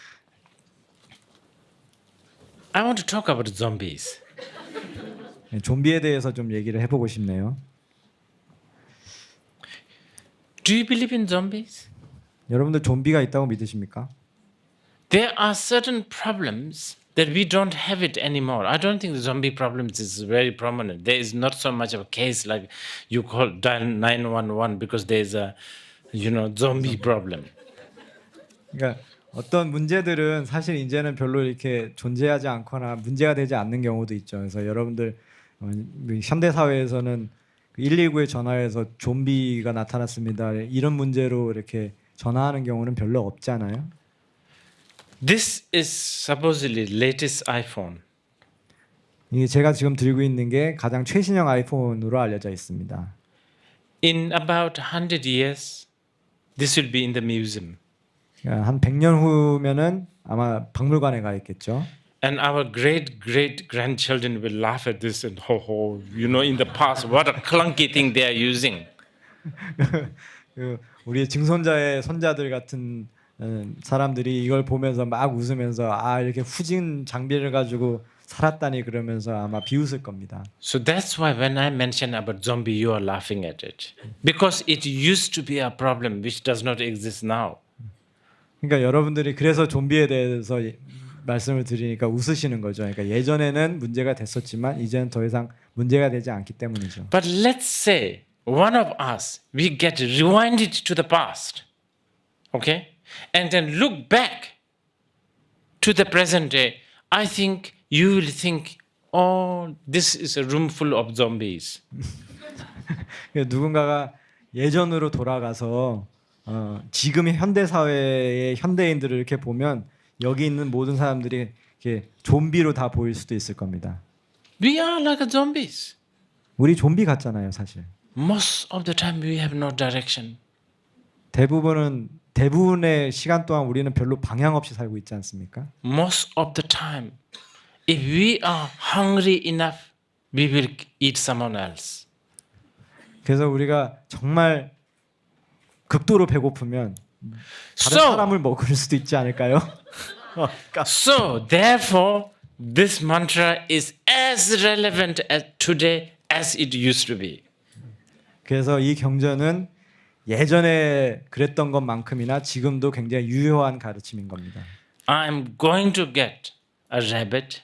I want to talk about zombies. 좀비에 대해서 좀 얘기를 해보고 싶네요. Do you believe in zombies? 여러분들 좀비가 있다고 믿으십니까? There are certain problems that we don't have it anymore. I don't think the zombie problems is very prominent. There is not so much of a case like you call dial 911 because there is a, you know, zombie problem. 그러니까 어떤 문제들은 사실 이제는 별로 이렇게 존재하지 않거나 문제가 되지 않는 경우도 있죠. 그래서 여러분들 현대 사회에서는 119에 전화해서 좀비가 나타났습니다. 이런 문제로 이렇게 전화하는 경우는 별로 없잖아요. This is supposedly latest iPhone. 이게 제가 지금 들고 있는 게 가장 최신형 아이폰으로 알려져 있습니다. In about 100 years, this will be in the museum. 그러니까 한 100년 후면은 아마 박물관에 가 있겠죠. And our great grandchildren will laugh at this and you know, in the past, what a clunky thing they are using. 우리의 증손자의 손자들 같은 사람들이 이걸 보면서 막 웃으면서 아 이렇게 후진 장비를 가지고 살았다니 그러면서 아마 비웃을 겁니다. So that's why when I mention about zombie, you are laughing at it. Because it used to be a problem which does not exist now. 그러니까 여러분들이 그래서 좀비에 대해서 말씀을 드리니까 웃으시는 거죠. 그러니까 예전에는 문제가 됐었지만 이제는 더 이상 문제가 되지 않기 때문이죠. But let's say one of us, we get rewinded to the past, okay? And then look back to the present day. I think you will think, oh, this is a room full of zombies. 누군가가 예전으로 돌아가서 지금의 현대 사회의 현대인들을 이렇게 보면 여기 있는 모든 사람들이 이렇게 좀비로 다 보일 수도 있을 겁니다. We are like zombies. 우리 좀비 같잖아요, 사실. Most of the time we have no direction. 대부분의 시간 동안 우리는 별로 방향 없이 살고 있지 않습니까? Most of the time, if we are hungry enough, we will eat someone else. 그래서 우리가 정말 극도로 배고프면 다른 사람을 먹을 수도 있지 않을까요? So therefore, this mantra is as relevant as today as it used to be. 그래서 이 경전은 예전에 그랬던 것만큼이나 지금도 굉장히 유효한 가르침인 겁니다. I'm going to get a rabbit,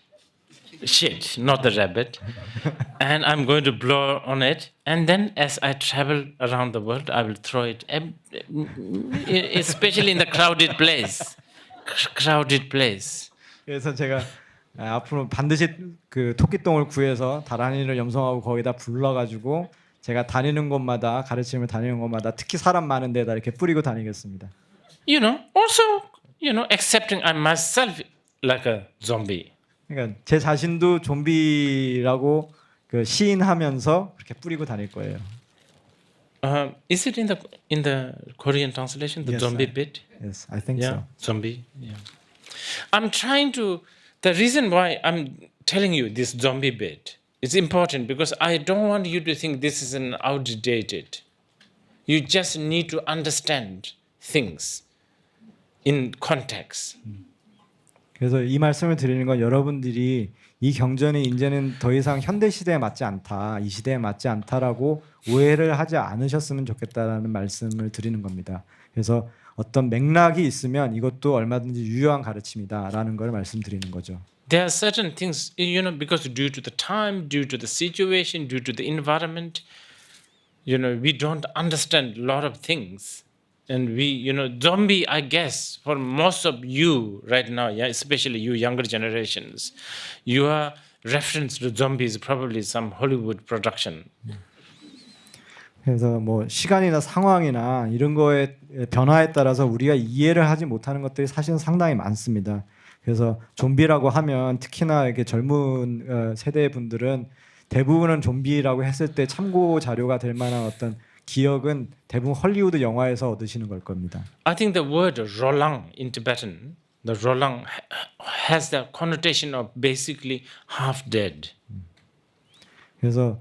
shit, not the rabbit, and I'm going to blow on it, and then as I travel around the world, I will throw it, especially in the crowded place. 그래서 제가 앞으로 반드시 그 토끼똥을 구해서 다란이를 염송하고 거기다 불러가지고 제가 다니는 곳마다 가르침을 다니는 곳마다 특히 사람 많은 데다 이렇게 뿌리고 다니겠습니다. You know, also, you know, accepting I myself like a zombie. 그러니까 제 자신도 좀비라고 그 시인하면서 그렇게 뿌리고 다닐 거예요. Is it in the Korean translation, the Yes, zombie sir. bit? Yes, I think Yeah, so. zombie. Yeah. I'm trying to. The reason why I'm telling you this zombie bit is important because I don't want you to think this is an outdated. You just need to understand things in context. 그래서 이 말씀을 드리는 건 여러분들이 이 경전이 이제는 더 이상 현대 시대에 맞지 않다, 이 시대에 맞지 않다라고 오해를 하지 않으셨으면 좋겠다라는 말씀을 드리는 겁니다. 그래서 어떤 맥락이 있으면 이것도 얼마든지 유효한 가르침이다라는 걸 말씀드리는 거죠. There are certain things, you know, because due to the time, due to the situation, due to the environment, you know, we don't understand a lot of things. And we, you know, zombie, I guess, for most of you right now, yeah, especially you younger generations, your reference to zombie is probably some Hollywood production. 그래서 뭐 시간이나 상황이나 이런 거의 변화에 따라서 우리가 이해를 하지 못하는 것들이 사실은 상당히 많습니다. 그래서 좀비라고 하면 특히나 이렇게 젊은 세대 분들은 대부분은 좀비라고 했을 때 참고 자료가 될 만한 어떤 기억은 대부분 헐리우드 영화에서 얻으시는 걸 겁니다. I think the word rolang in Tibetan, the rolang has the connotation of basically half dead. 그래서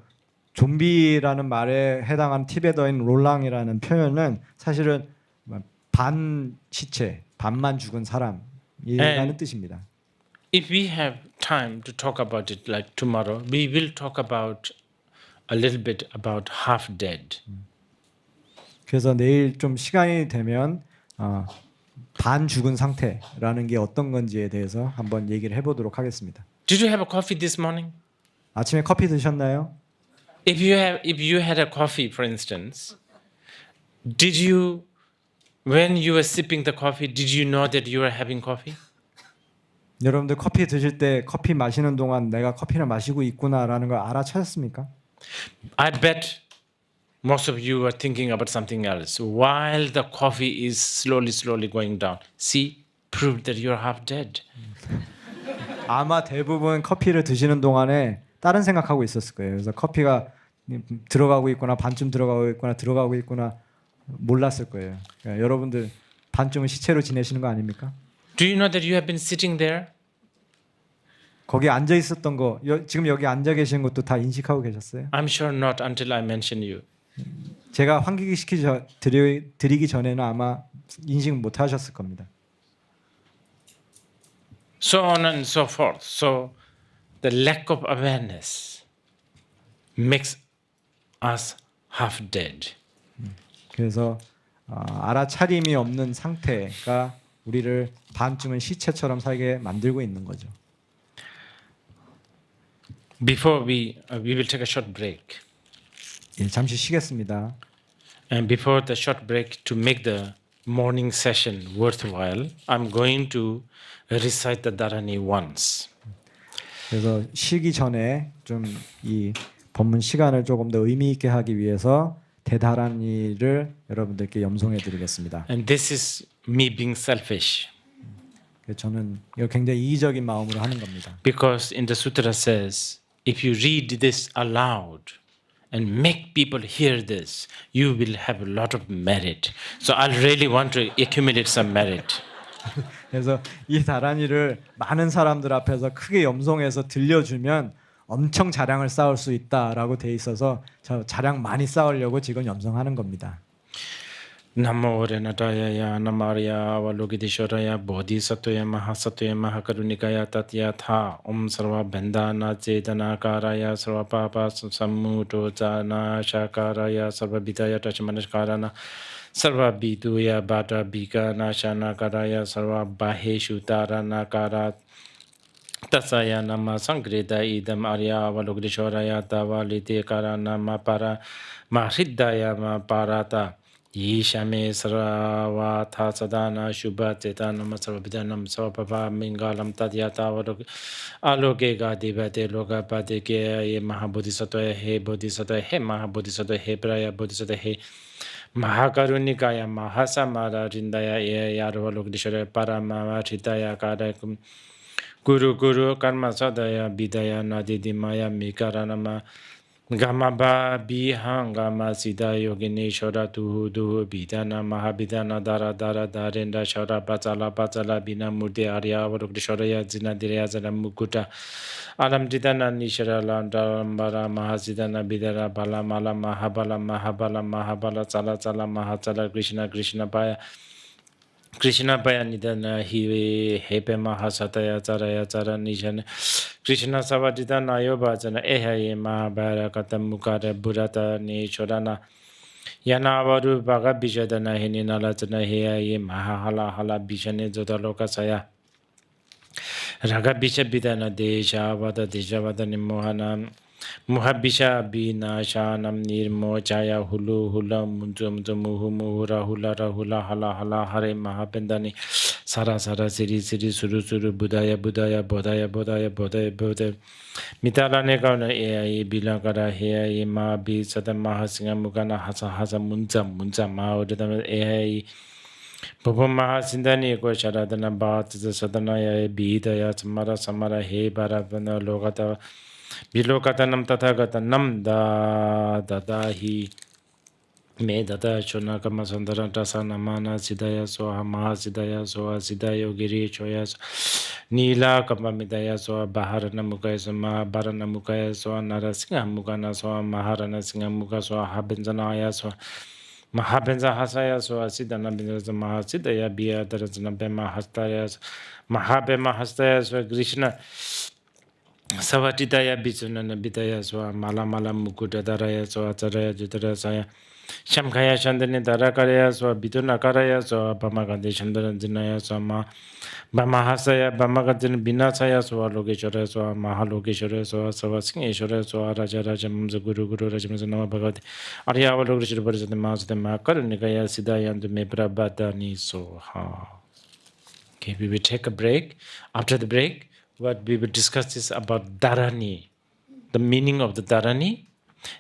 좀비라는 말에 해당하는 티베터인 롤랑이라는 표현은 사실은 반 시체, 반만 죽은 사람이라는 뜻입니다. If we have time to talk about it like tomorrow, we will talk about a little bit about half dead. 그래서 내일 좀 시간이 되면 반 죽은 상태라는 게 어떤 건지에 대해서 한번 얘기를 해보도록 하겠습니다. Did you have a coffee this morning? 아침에 커피 드셨나요? If you had a coffee, for instance, when you were sipping the coffee, did you know that you were having coffee? 여러분들 커피 드실 때 커피 마시는 동안 내가 커피를 마시고 있구나라는 걸 알아차렸습니까? I bet most of you are thinking about something else while the coffee is slowly going down. See, proved that you're half dead. 아마 대부분 커피를 드시는 동안에 다른 생각하고 있었을 거예요. 그래서 커피가 들어가고 있거나 반쯤 들어가고 있거나 몰랐을 거예요. 그러니까 여러분들 반쯤은 시체로 지내시는 거 아닙니까? Do you know that you have been sitting there? 거기 앉아 있었던 거 지금 여기 앉아 계신 것도 다 인식하고 계셨어요? I'm sure not until I mention you. 제가 환기기 드리기 전에는 아마 인식 못 하셨을 겁니다. So on and so forth. So the lack of awareness makes us half dead. 그래서 알아차림이 없는 상태가 우리를 반쯤은 시체처럼 살게 만들고 있는 거죠. Before we will take a short break. 예, 잠시 쉬겠습니다. And before the short break, to make the morning session worthwhile, I'm going to recite the Dharani once. 그래서 쉬기 전에 좀 이 법문 시간을 조금 더 의미 있게 하기 위해서 대다란이를 여러분들께 염송해 드리겠습니다. And this is me being selfish. 저는 이거 굉장히 이기적인 마음으로 하는 겁니다. Because in the sutra says, if you read this aloud and make people hear this, you will have a lot of merit. So I really want to accumulate some merit. 그래서 이 다란이를 많은 사람들 앞에서 크게 염송해서 들려주면 엄청 자량을 쌓을 수 있다라고 돼 있어서 저 자량 많이 쌓으려고 지금 염송하는 겁니다. Namo Renataya Namarya Avalokiteshwaraya Bodhisattva Mahasattva Mahakarunikaya Tatyatha Om Sarva Bendana Chetanakaraya Sarva Papa Sammuto Jana Shakaraya Sarva Bidaya Tachmanaskarana Sarva Biduya Bata Bika Nashanakaraya Sarva Baheshu Taranakara Tasaya Nama Sangreda Idam Arya Avalokiteshwaraya Tavalite Karana Mapara Mahriddaya Maparata Yishame Sarawa Tasadana Shubha Tetanam Sarvabidanam Savapapa Mingalam Tadyata Alogega Devate Loga Padeke Ye Mahabodhisattva He Bodhisattva He Mahabodhisattva He Praya Bodhisattva He Mahakarunikaya Mahasamara Rindaya Yarvalokdishara Paramavachitaya Karakum Guru Guru Karma Sadaya Bidaya Nadidimaya Mikaranama Gamaba Bihangama Sida Yogini Shora Tuhu Duhu Bidana Mahabidana Dara Dara Darenda Shora Patala Patala Bina Murti Arya Varukshoraya Zina Diryazana Mukuta Alam Didana Nishara Landambara Mahasidana Bidara Bala Mala Mahabala Mahabala Mahabala Sala Sala Mahatala Krishna Krishna Paya Krishna Paya Nidana Hive Hepe Mahasataya Charaya Chara Nishan Krishna Savadita Nayobhajana Ehaye Mahabhara Katamukara Burata Nishorana Yanavaru Baga Bishadana Hininalachana Heaye Mahala Hala Bishane Zotaloka Saya Raga Bishabidana Desha Vada Deshavada Nimohana Muhabisha Bina Shanam Nirmo Chaya Hulu Hula Muntum Muhu Muhura Hula Rahula Hala Hala Hare Mahapendani Sara Sara Siri Siri Suru Suru Budaya Budaya Bodaya Bodaya Bodaya Bodaya Mitala Negana Ea Bilakara Hea Ma Bi Satam Mahasinga Mugana Hasa Hasa Munza Munza Maudam Ea Popo Mahasindani Ko Sharadana Bat Sadanaya Bidaya Samara Samara He Baravana Logata Bilokatanam Tathagatanam da Dadahi Me Dada Chonakama Sandara Tasana Mana Sidaya Soha Mahasidaya Soha Sidayo Giri Choyas Nila Kapamidaya Soha Baharana Mukaya Sama Barana Mukaya Soha Narasinga Mukana Soha Maharana Singa Muka Soha Habenzanaya Soha Mahabenza Hasaya Soha Sidana Binza Mahasidaya Bia Darazana Bema Hastaya Mahabema Hastaya Soha Krishna Savatitaya Bisunana Bitaya Swa Mala Mala Mukuta Daraya Swa Taraya Jutara Saya Shamkaya Shandani Darakaraya Swa Bituna Karaya Swa Bamagandi Shandaran Zinaya Swa Bamahasaya Bamagadin Binasaya Swa Lokeshwara Swa Mahalokeshwara Swa Savasingeshwara Swa Raja Raja Mamza Guru Guru Rajamazanama Bhagavati Arya Valokeshwara Parisati Mahasatama Karunikaya Sidayandu Me Prabhadani Soha. Okay, we will take a break. After the break, what we will discuss is about Dharani, the meaning of the Dharani,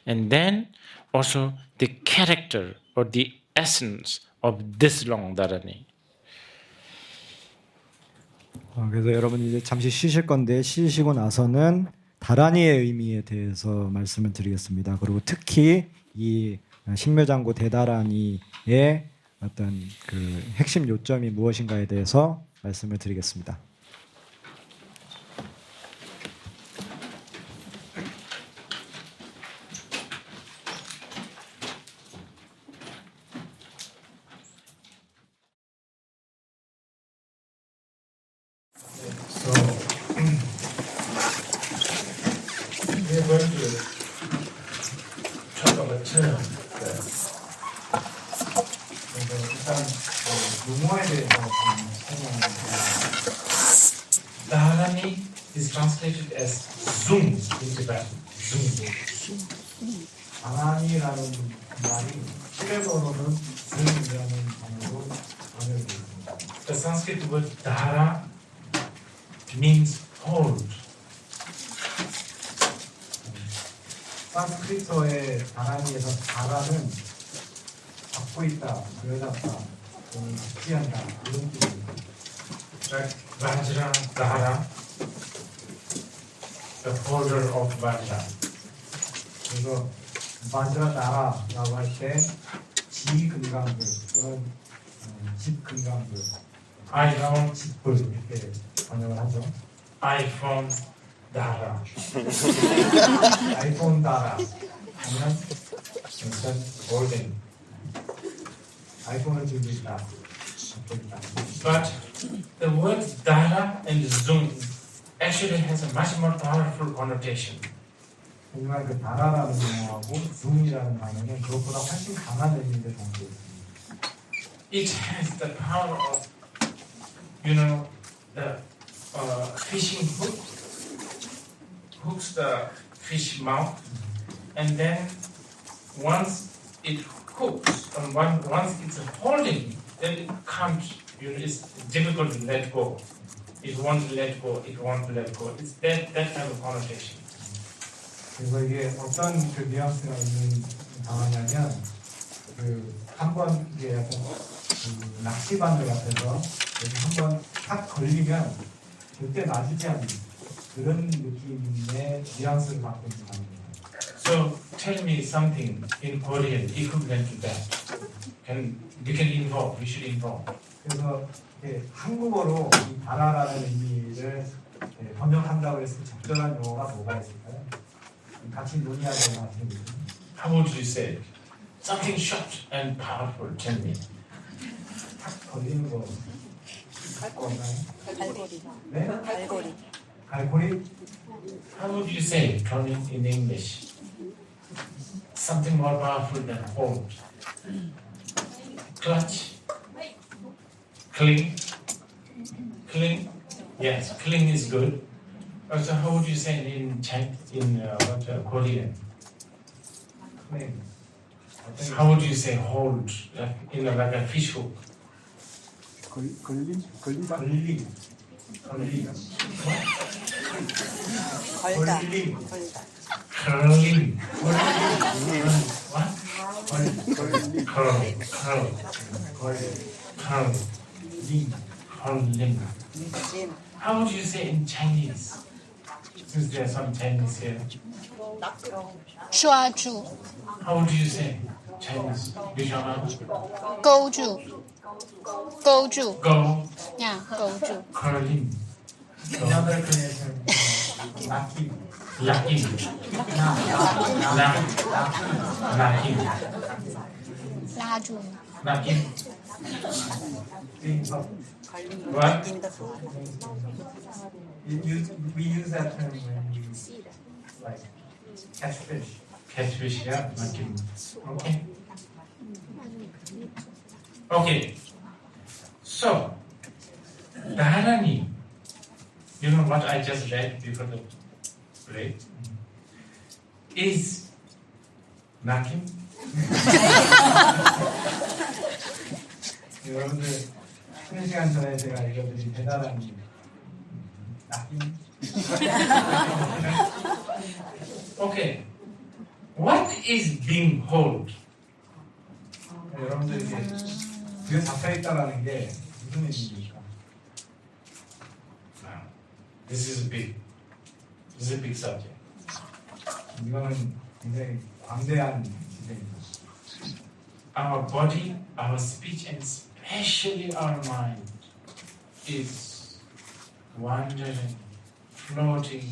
and then also the character or the essence of this long Dharani. 그래서 여러분 이제 잠시 쉬실 건데 쉬시고 나서는 다라니의 의미에 대해서 말씀을 드리겠습니다. 그리고 특히 이 신묘장구 대다라니의 어떤 그 핵심 요점이 무엇인가에 대해서 말씀을 드리겠습니다. We're going to talk about term. 일단 용어에 대해서 설명을 Dharani is translated as zoom in Tibetan. Zoom. 다라니라는 말이 티베트어로는 줌이라는 단어로 번역되어 있습니다. The Sanskrit word dhara means hold. 산스크리트어의 다라니에서 다라는 잡고 있다, 들여잡다, 또는 지한다 이런 뜻입니다. Right? Vajra, dhara, the holder of Vajra. 그래서 바지라 다라라고 할 때 지금강불 또는 집금강불, iPhone, 집불 이렇게 번역을 하죠. iPhone, dhara. 아이폰 다라 하면 일단 Holding. 아이폰을 들고 있다, 잡고 있다. But the word dhara and zoom actually has a much more powerful connotation. 하지만 그 다라라는 용어하고 줌이라는 단어는 그것보다 훨씬 강한 의미를 담고 있습니다. It has the power of, the fishing hook, hooks the fish mouth, and then once it hooks, and once it's holding, then it can't. It's difficult to let go. It won't let go. It won't let go. It's that kind of connotation. 그래서 이게 어떤 그 뉘앙스가 있는 상황이냐면 그 한번 이게 약간 그 낚시바늘 같아서 여기 한번 탁 걸리면 절대 놔주지 않는 그런 느낌의 뉘앙스를 갖고 있는 상황입니다. So tell me something in Korean equivalent to that. We can involve. We should involve. 그래서 한국어로 이 바라라는 의미를 번역한다고 했을 때 적절한 용어가 뭐가 있을까요? 같이 논의하자고 하시는 거죠. How would you say it? Something short and powerful. Tell me. 탁 걸리는 거. 갈고리. 네? 갈고리. 갈고리? How would you say it in English? Something more powerful than hold. Clutch. Cling. Cling. Yes, cling is good. So how would you say it in Korean? 네. How would you say hold like a fish hook? 걸림? 걸다. 걸림. Curling. What? Curling. 림. How would you say in Chinese? Since there are some Chinese here. 抓住， How would you say Chinese? 勾住，勾住 Go 呀，勾住。 curling. Another creation. 낚임. Lacking. Lacking. 拉住， Lacking. being up. What? We use that term when we like catch fish. Catfish, yeah. Lacking. Okay. Okay. So, Dharani, you know what I just read before the break? Is knocking. 여러분들 쉬는 시간 전에 제가 읽어드린 대단한 낚임. Okay. What is being hold? 여러분들 이게 뒤에 잡혀 있다라는 게 무슨 의미입니까? Wow. This is a big subject. 이거는 굉장히 광대한 주제입니다. Our body, our speech, and especially our mind is wandering, floating,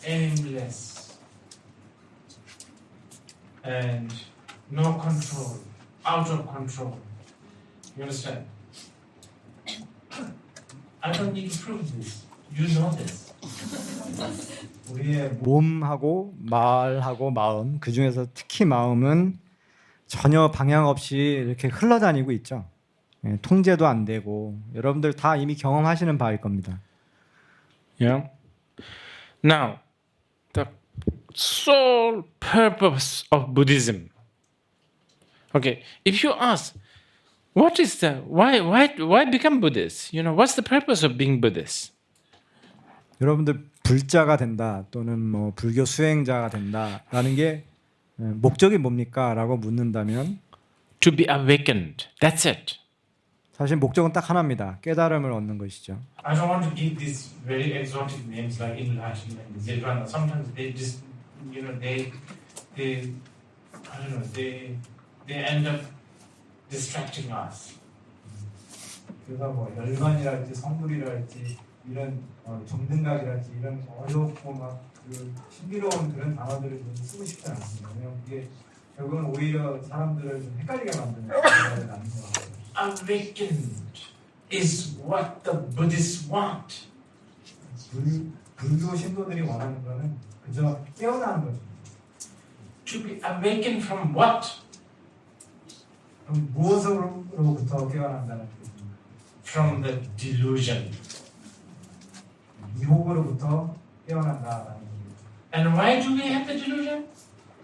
aimless, and no control, out of control. You understand? I don't need to prove this. You know this. 우리의 몸하고 말하고 마음, 그 중에서 특히 마음은 전혀 방향 없이 이렇게 흘러다니고 있죠. 예, 통제도 안 되고 여러분들 다 이미 경험하시는 바일 겁니다. Yeah. Now, the sole purpose of Buddhism. Okay, if you ask, what is the why become Buddhist? You know, what's the purpose of being Buddhist? 여러분들 불자가 된다 또는 뭐 불교 수행자가 된다라는 게 목적이 뭡니까? 라고 묻는다면 To be awakened. That's it. 사실 목적은 딱 하나입니다. 깨달음을 얻는 것이죠. I don't want to give these very exotic names like enlightenment, nirvana. Sometimes they just, you know, they I don't know, they end up distracting us. 그래서 뭐 열반이랄지 성불이랄지 이런 정등각이랄지 이런 어렵고 막 그 신비로운 그런 단어들을 좀 쓰고 싶지 않습니다. 왜냐면 이게 결국은 오히려 사람들을 좀 헷갈리게 만드는 단어를 낳는 것 같아요. Awakened is what the Buddhists want. 불교 신도들이 원하는 거는 그저 깨어나는 거죠. To be awakened from what? 그럼 무엇으로부터 깨어난다는 뜻입니다. From the delusion. 미혹으로부터 깨어난다라는 겁니다. And why do we have the delusion?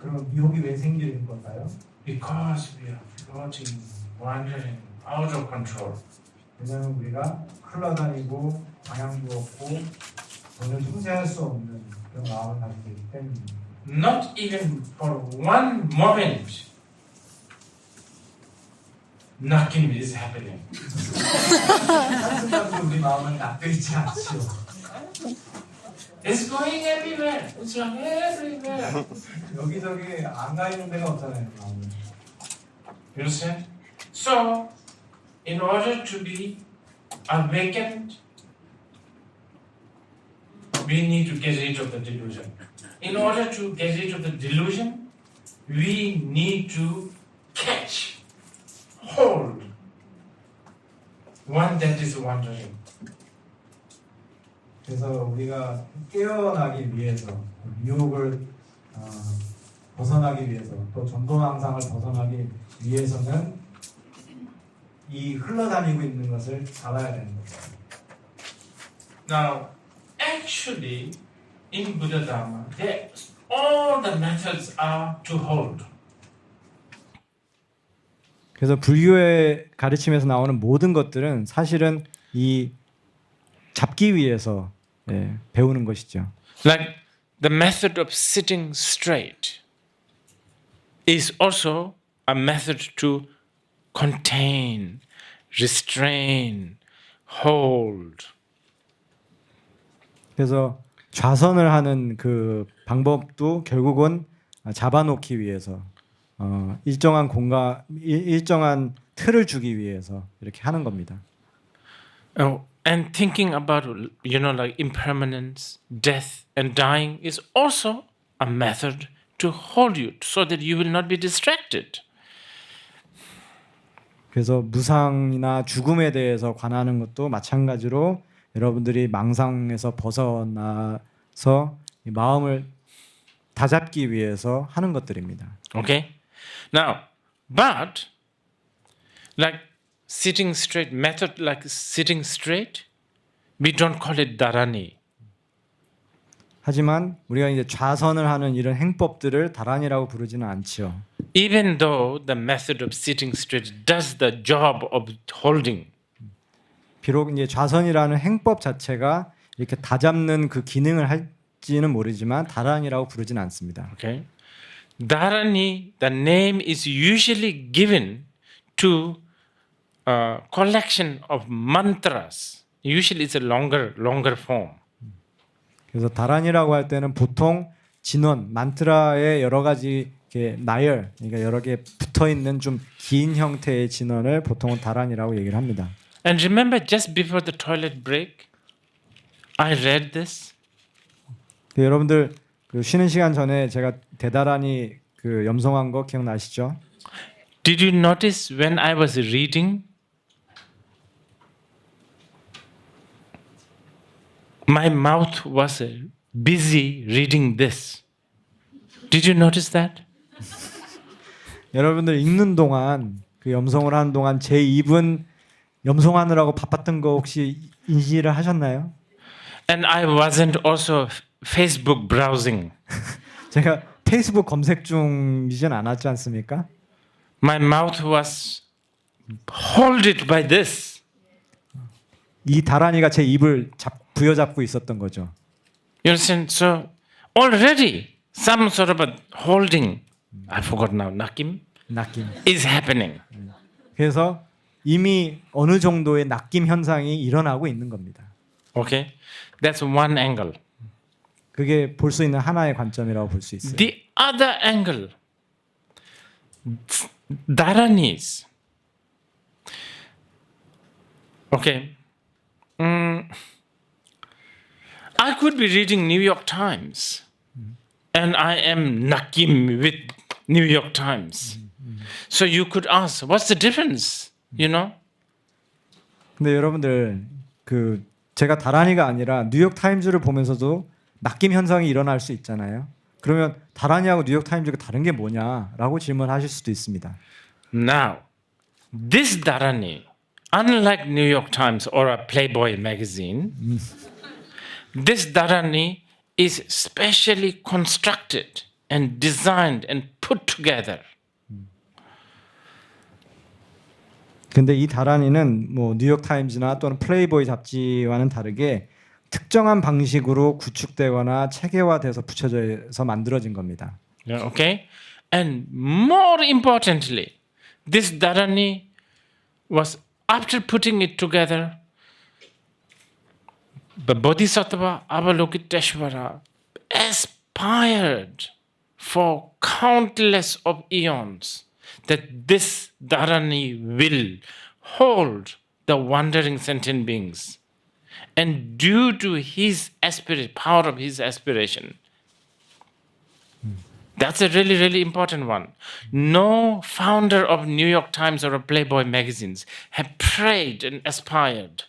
그럼 미혹이 왜 생기는 걸까요? Because we are floating, wandering, out of control. 왜냐하면 우리가 흘러다니고 방향도 없고 전혀 통제할 수 없는 그런 마음을 가지고 있기 때문입니다. Not even for one moment, nothing is happening. 한순간도 우리 마음은 놔둬 있지 않지요. It's going everywhere. It's going everywhere. 여기저기 안 가 있는 데가 없잖아요, 마음은. You understand? So, in order to be awakened, we need to get rid of the delusion. In order to get rid of the delusion, we need to catch, hold one that is wandering. 그래서 우리가 깨어나기 위해서 유혹을 벗어나기 위해서 또 전동항상을 벗어나기 위해서는 이 흘러다니고 있는 것을 잡아야 되는 거죠. Now, actually, in Buddha Dharma, all the methods are to hold. 그래서 불교의 가르침에서 나오는 모든 것들은 사실은 이 잡기 위해서 배우는 것이죠. Like the method of sitting straight is also a method to contain, restrain, hold. 그래서 좌선을 하는 그 방법도 결국은 잡아놓기 위해서 일정한 공간, 일정한 틀을 주기 위해서 이렇게 하는 겁니다. And thinking about, like impermanence, death, and dying is also a method to hold you so that you will not be distracted. 그래서 무상이나 죽음에 대해서 관하는 것도 마찬가지로 여러분들이 망상에서 벗어나서 이 마음을 다잡기 위해서 하는 것들입니다. Okay? Now, but like sitting straight, method like sitting straight, we don't call it dharani. 하지만 우리가 이제 좌선을 하는 이런 행법들을 다란이라고 부르지는 않지요. Even though the method of sitting straight does the job of holding. 비록 이제 좌선이라는 행법 자체가 이렇게 다잡는 그 기능을 할지는 모르지만 다란이라고 부르지는 않습니다. Okay? Dharani, the name is usually given to a collection of mantras. Usually it's a longer form. 그래서 다란이라고 할 때는 보통 진원, 만트라의 여러 가지 이렇게 나열, 그러니까 여러 개 붙어 있는 좀 긴 형태의 진원을 보통은 다란이라고 얘기를 합니다. And remember, just before the toilet break, I read this. 여러분들 그 쉬는 시간 전에 제가 대다란히 그 염송한 거 기억나시죠? Did you notice when I was reading? My mouth was busy reading this. Did you notice that? 여러분들 읽는 동안 그 염송을 하는 동안 제 입은 염송하느라고 바빴던 거 혹시 인지를 하셨나요? And I wasn't also Facebook browsing. 제가 페이스북 검색 중이진 않았지 않습니까? My mouth was hold it by this. 이 다란이가 제 입을 부여잡고 있었던 거죠. You understand? So already some sort of a holding, I forgot now, nakim, 낚임. is happening. 그래서 이미 어느 정도의 낚임 현상이 일어나고 있는 겁니다. Okay? That's one angle. 그게 볼 수 있는 하나의 관점이라고 볼 수 있어요. The other angle, Dharanis. Okay. I could be reading New York Times and I am nakim with New York Times. So you could ask, what's the difference? You know? 근데 여러분들 그 제가 다란이가 아니라 뉴욕 타임즈를 보면서도 낚임 현상이 일어날 수 있잖아요. 그러면 다란이하고 뉴욕 타임즈가 다른 게 뭐냐라고 질문하실 수도 있습니다. Now, this Dharani, unlike New York Times or a Playboy magazine, this Dharani is specially constructed and designed and put together 근데 이 다란이는 뭐 뉴욕 타임즈나 또는 플레이보이 잡지와는 다르게 특정한 방식으로 구축되거나 체계화돼서 붙여져서 만들어진 겁니다. Yeah, okay? And more importantly, this dharani was, after putting it together, the Bodhisattva Avalokiteshvara aspired for countless of eons that this dharani will hold the wandering sentient beings. And due to his power of his aspiration, that's a really, really important one. No founder of New York Times or of Playboy magazines have prayed and aspired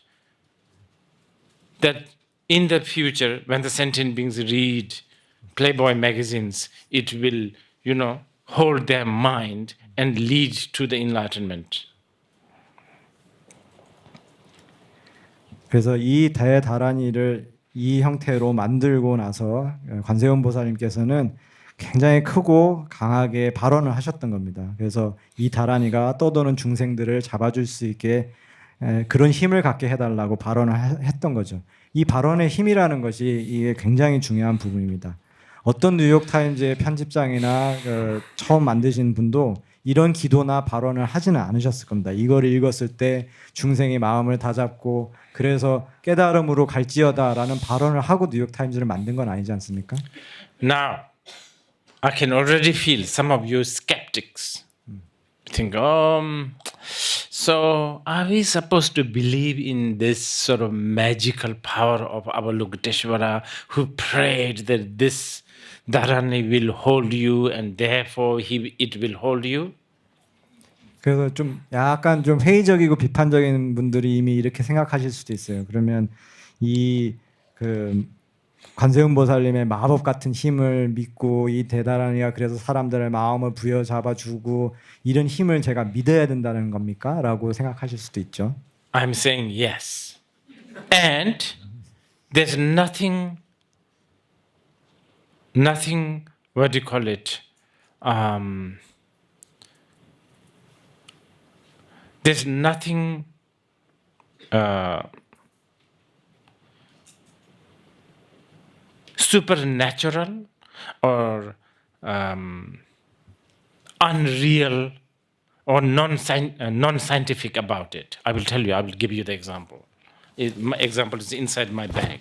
that in the future, when the sentient beings read Playboy magazines, it will, hold their mind and lead to the enlightenment. 그래서 이 대다란이를 이 형태로 만들고 나서 관세음 보살님께서는 굉장히 크고 강하게 발언을 하셨던 겁니다. 그래서 이 다란이가 떠도는 중생들을 잡아줄 수 있게 그런 힘을 갖게 해달라고 발언을 했던 거죠. 이 발언의 힘이라는 것이 이게 굉장히 중요한 부분입니다. 어떤 뉴욕 타임즈의 편집장이나 처음 만드신 분도 이런 기도나 발언을 하지는 않으셨을 겁니다. 이걸 읽었을 때 중생의 마음을 다잡고 그래서 깨달음으로 갈지어다라는 발언을 하고 뉴욕 타임즈를 만든 건 아니지 않습니까? Now, I can already feel some of you skeptics think, so are we supposed to believe in this sort of magical power of Avalokiteshvara who prayed that this dharani will hold you and therefore it will hold you? 그래서 좀 약간 좀 회의적이고 비판적인 분들이 이미 이렇게 생각하실 수도 있어요. 그러면 이 관세음 보살님의 마법 같은 힘을 믿고 이 대다란이가 그래서 사람들의 마음을 부여잡아 주고 이런 힘을 제가 믿어야 된다는 겁니까? 라고 생각하실 수도 있죠. I'm saying yes. And there's nothing, what do you call it? There's nothing supernatural or unreal or non-scientific about it. I will tell you, I will give you the example. My example is inside my bag.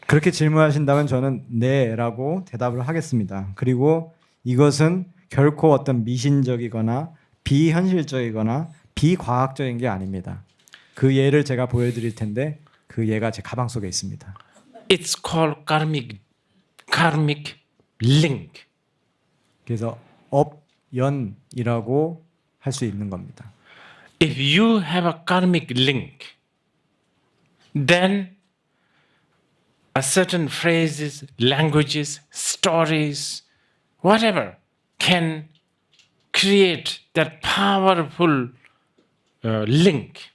그렇게 질문하신다면 저는 네라고 대답을 하겠습니다. 그리고 이것은 결코 어떤 미신적이거나 비현실적이거나 비과학적인 게 아닙니다. 그 예를 제가 보여드릴 텐데 그 예가 제 가방 속에 있습니다. It's called karmic link. 그래서 업연이라고 할 수 있는 겁니다. If you have a karmic link, then a certain phrases, languages, stories, whatever can create that powerful link.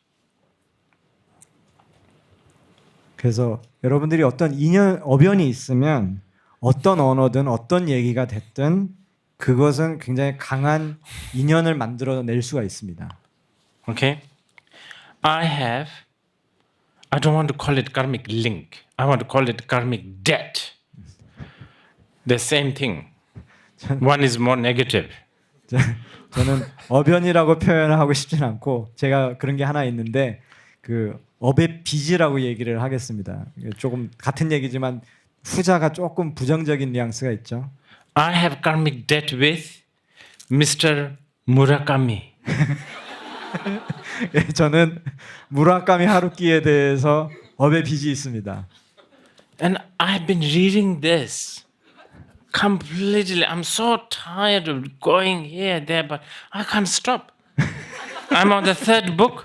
그래서 여러분들이 어떤 어변이 있으면 어떤 언어든 어떤 얘기가 됐든 그것은 굉장히 강한 인연을 만들어낼 수가 있습니다. Okay? I don't want to call it karmic link. I want to call it karmic debt. The same thing. One is more negative. 저는 어변이라고 표현을 하고 싶진 않고 제가 그런 게 하나 있는데 그 업의 빚이라고 얘기를 하겠습니다. 조금 같은 얘기지만 후자가 조금 부정적인 뉘앙스가 있죠. I have karmic debt with Mr. Murakami. 저는 무라카미 하루키에 대해서 업의 빚이 있습니다. And I've been reading this completely. I'm so tired of going here, there, but I can't stop. I'm on the third book.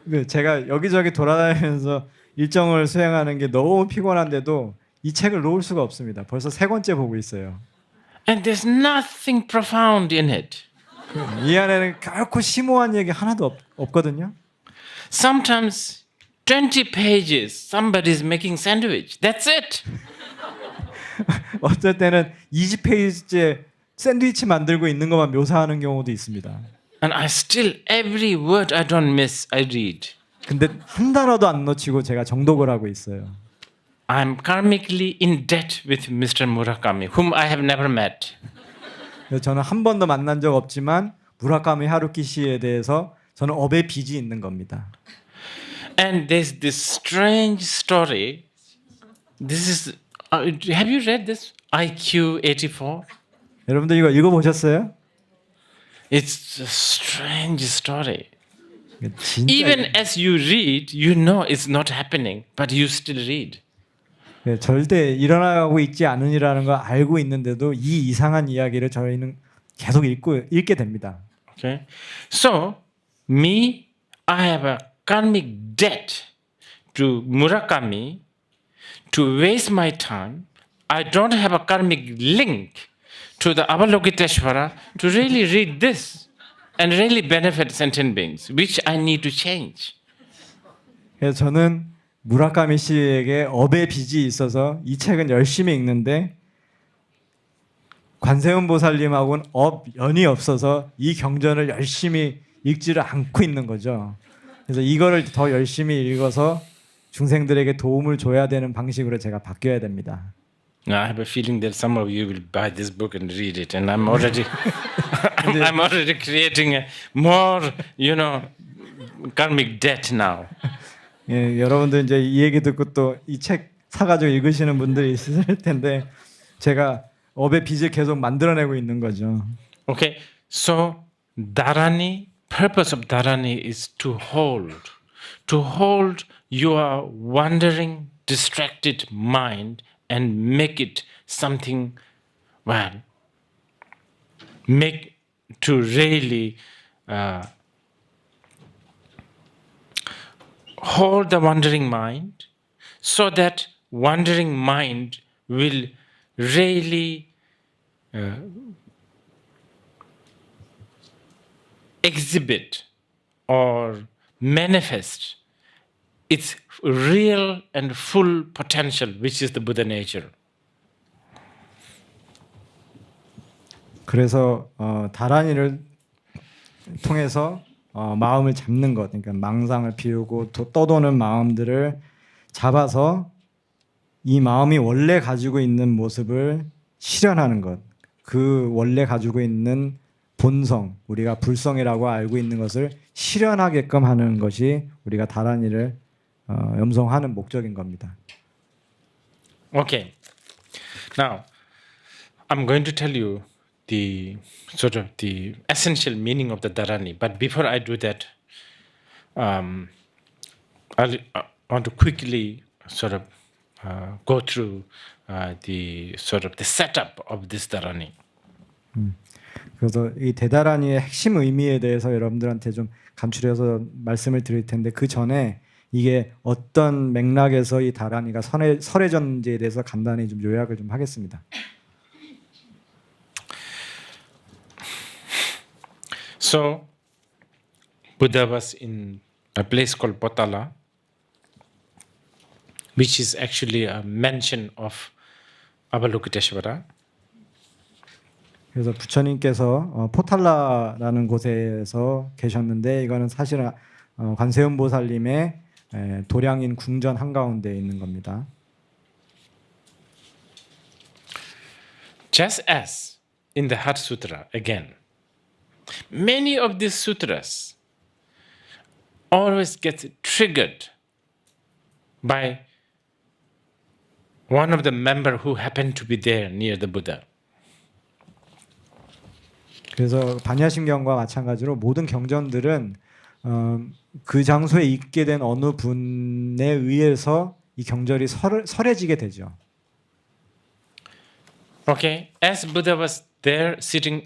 네, 제가 여기저기 돌아다니면서 일정을 수행하는 게 너무 피곤한데도 이 책을 놓을 수가 없습니다. 벌써 세 권째 보고 있어요. And there's nothing profound in it. 이 안에는 결코 심오한 얘기 하나도 없거든요. Sometimes 20 pages, somebody's making sandwich. That's it. 어떨 때는 20페이지째 샌드위치 만들고 있는 것만 묘사하는 경우도 있습니다. And I still, every word I don't miss, I read. 근데 한 단어도 안 놓치고 제가 정독을 하고 있어요. I'm karmically in debt with Mr. Murakami, whom I have never met. 그래서 저는 한 번도 만난 적 없지만 무라카미 하루키 씨에 대해서 저는 업의 빚이 있는 겁니다. And there's this strange story. This is, have you read this? IQ 84? 여러분들 이거 읽어보셨어요? It's a strange story. 진짜 Even as you read, you know it's not happening, but you still read. 절대 일어나고 있지 않으니라는 걸 알고 있는데도 이 이상한 이야기를 저희는 계속 읽게 됩니다. Okay, so me, I have a karmic debt to Murakami to waste my time. I don't have a karmic link to the Avalokiteshvara to really read this and really benefit sentient beings, which I need to change. 그래서 저는 무라카미 씨에게 업의 빚이 있어서 이 책은 열심히 읽는데 관세음 보살님하고는 연이 없어서 이 경전을 열심히 읽지를 않고 있는 거죠. 그래서 이거를 더 열심히 읽어서 중생들에게 도움을 줘야 되는 방식으로 제가 바뀌어야 됩니다. Now, I have a feeling that some of you will buy this book and read it, and I'm already, I'm already creating a more, karmic debt now. 예, 여러분들 이제 이 얘기 듣고 또 이 책 사가지고 읽으시는 분들이 있을 텐데 제가 업의 빚을 계속 만들어내고 있는 거죠. Okay, so Dharani, purpose of Dharani is to hold your wandering, distracted mind and make it something, well, make to really hold the wandering mind so that wandering mind will really exhibit or manifest its real and full potential, which is the Buddha nature. 그래서 다란이를 통해서 마음을 잡는 것, 그러니까 망상을 비우고 떠도는 마음들을 잡아서 이 마음이 원래 가지고 있는 모습을 실현하는 것, 그 원래 가지고 있는 본성, 우리가 불성이라고 알고 있는 것을 실현하게끔 하는 것이 우리가 다란이를 염송하는 목적인 겁니다. Okay. Now, I'm going to tell you the sort of the essential meaning of the Dharani. But before I do that, I want to quickly sort of go through the sort of the setup of this Dharani. 그래서 이 대다란이의 핵심 의미에 대해서 여러분들한테 좀 간추려서 말씀을 드릴 텐데 그 전에 이게 어떤 맥락에서 이 다란이가 설해졌는지에 대해서 간단히 좀 요약을 좀 하겠습니다. So, Buddha was in a place called Potala, which is actually a mansion of Avalokiteshvara. 그래서 부처님께서 포탈라라는 곳에서 계셨는데 이거는 사실은 관세음 보살님의 도량인 궁전 한가운데에 있는 겁니다. Just as in the Heart Sutra, again, many of these sutras always get triggered by one of the member who happened to be there near the Buddha. 그래서 반야심경과 마찬가지로 모든 경전들은 그 장소에 있게 된 어느 분에 의해서 이 경절이 설해지게 되죠. Okay, as Buddha was there sitting,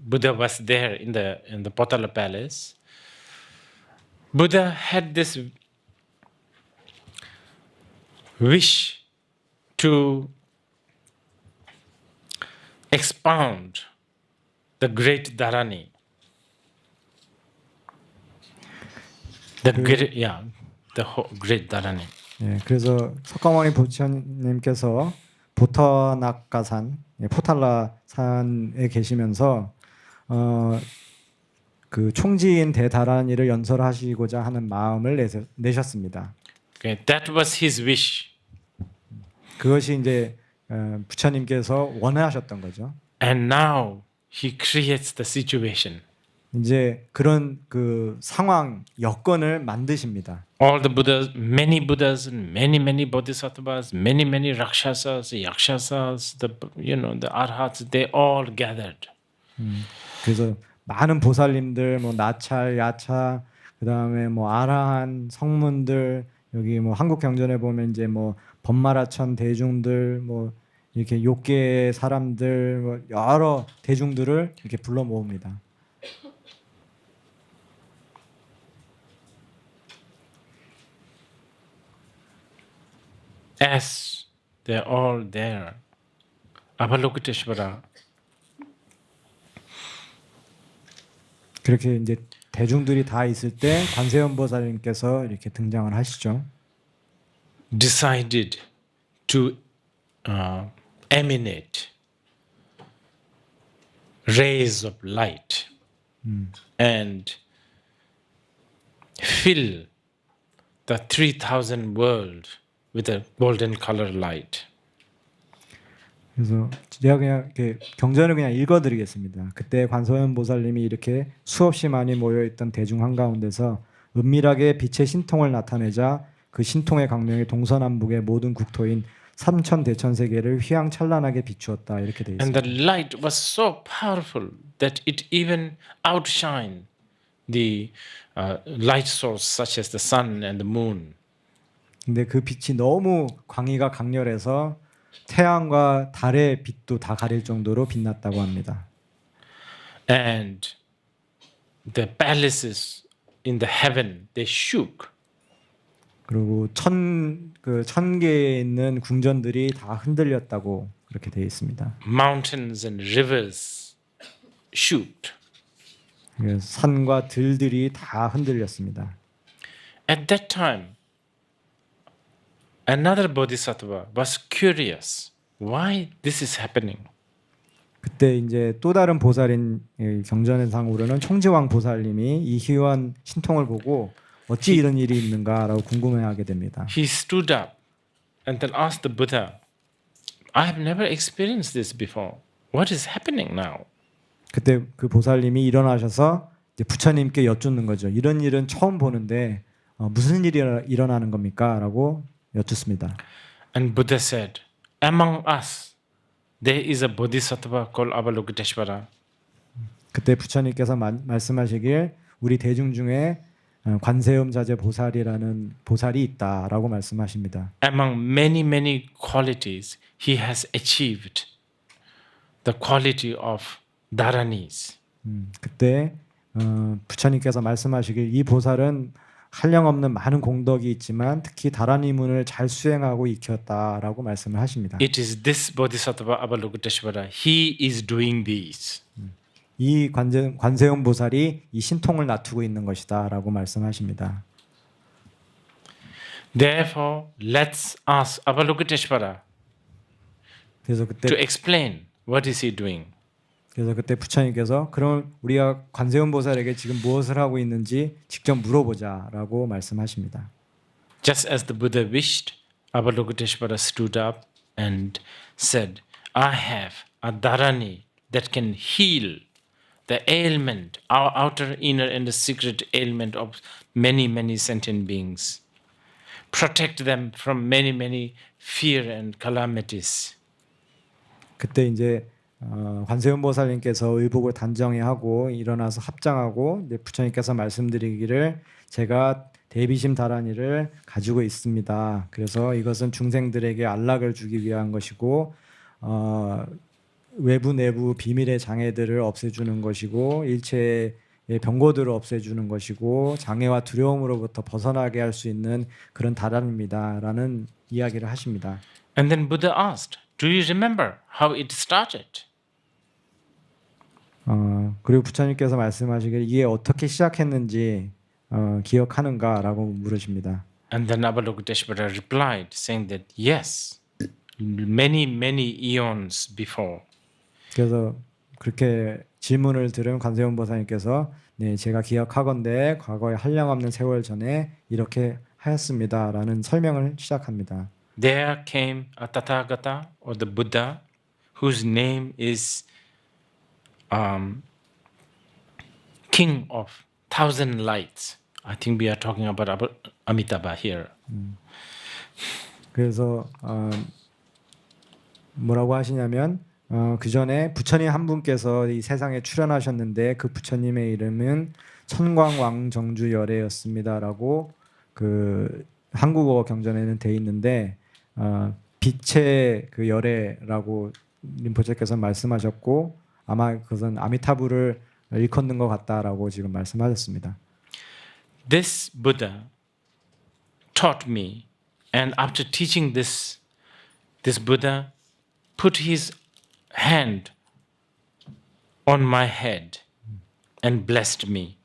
Buddha was there in the Potala palace. Buddha had this wish to expound the great Dharani. The great Dharani. 예, 그래서 석가모니 부처님께서 보터낙가산 포탈라 산에 계시면서 그 총지인 대다란이를 연설하시고자 하는 마음을 내셨습니다. Okay, that was his wish. 그것이 이제 부처님께서 원하셨던 거죠. And now he creates the situation. 이제 그런 그 상황 여건을 만드십니다. All the Buddhas, many many bodhisattvas, many rakshasas, yakshasas, the arhats, they all gathered. 그래서 많은 보살님들, 뭐 나찰, 야차, 그다음에 뭐 아라한 성문들, 여기 뭐 한국 경전에 보면 이제 뭐 법마라천 대중들, 뭐 이렇게 욕계 사람들, 뭐 여러 대중들을 이렇게 불러 모읍니다. As they're all there, Avalokiteshvara 그렇게 이제 대중들이 다 있을 때 관세음보살님께서 이렇게 등장을 하시죠. decided to emanate rays of light and fill the 3,000 world with a golden color light. 그래서 제가 그냥 이렇게 경전을 그냥 읽어드리겠습니다. 그때 관세음보살님이 이렇게 수없이 많이 모여있던 대중 한가운데서 은밀하게 빛의 신통을 나타내자 그 신통의 강명이 동서남북의 모든 국토인 삼천 대천 세계를 휘황찬란하게 비추었다 이렇게 돼 And 있습니다. the light was so powerful that it even outshined the light source such as the sun and the moon. 근데 그 빛이 너무 광의가 강렬해서 태양과 달의 빛도 다 가릴 정도로 빛났다고 합니다. And the palaces in the heaven, they shook. 그리고 천 개에 있는 궁전들이 다 흔들렸다고 그렇게 되어 있습니다. Mountains and rivers shook. 그래서 산과 들들이 다 흔들렸습니다. At that time, another bodhisattva was curious. Why this is happening? 그때 이제 또 다른 보살인 경전상으로는 총지왕 보살님이 이 희유한 신통을 보고 어찌 이런 일이 있는가라고 궁금해하게 됩니다. He stood up and then asked the Buddha, I have never experienced this before. What is happening now? 그때 그 보살님이 일어나셔서 이제 부처님께 여쭙는 거죠. 이런 일은 처음 보는데 무슨 일이 일어나는 겁니까?라고 여쭙습니다. And Buddha said, among us, there is a bodhisattva called Avalokiteshvara. 그때 부처님께서 말씀하시길 우리 대중 중에 관세음자재 보살이라는 보살이 있다라고 말씀하십니다. Among many qualities, he has achieved the quality of Dharanis. 그때 부처님께서 말씀하시길 이 보살은 한량없는 많은 공덕이 있지만 특히 다라니문을 잘 수행하고 익혔다라고 말씀을 하십니다. It is this bodhisattva Avalokiteshvara. He is doing this. 이 관세음 보살이 이 신통을 놔두고 있는 것이다라고 말씀하십니다. Therefore, let's ask Avalokiteshvara 그래서 to explain what is he doing. 그때 부처님께서 그럼 우리가 관세음 보살에게 지금 무엇을 하고 있는지 직접 물어보자라고 말씀하십니다. Just as the Buddha wished, Avalokiteshvara stood up and said, I have a dharani that can heal the ailment, our outer, inner, and the secret ailment of many sentient beings. Protect them from many fear and calamities. 그때 이제 관세음 보살님께서 의복을 단정히 하고 일어나서 합장하고 이제 부처님께서 말씀드리기를 제가 대비심 다라니를 가지고 있습니다. 그래서 이것은 중생들에게 안락을 주기 위한 것이고 외부 내부 비밀의 장애들을 없애주는 것이고 일체의 병고들을 없애주는 것이고 장애와 두려움으로부터 벗어나게 할 수 있는 그런 다란입니다라는 이야기를 하십니다. And then Buddha asked, do you remember how it started? 그리고 부처님께서 말씀하시길 이게 어떻게 시작했는지 기억하는가라고 물으십니다. And then Avalokiteshvara replied, saying that yes, many eons before, 그래서 그렇게 질문을 들은 관세음 보살님께서 네, 제가 기억하건대 과거에 한량없는 세월 전에 이렇게 하였습니다라는 설명을 시작합니다. There came a Tathagata or the Buddha whose name is King of Thousand Lights. I think we are talking about Amitabha here. 그래서 뭐라고 하시냐면 그 전에 부처님 한 분께서 이 세상에 출현하셨는데 그 부처님의 이름은 천광왕정주열애였습니다라고 그 한국어 경전에는 돼 있는데 빛의 그 열애라고 림포체께서 말씀하셨고 아마 그것은 아미타부를 일컫는 것 같다라고 지금 말씀하셨습니다. This Buddha taught me, and after teaching this Buddha put his hand on my head and blessed me.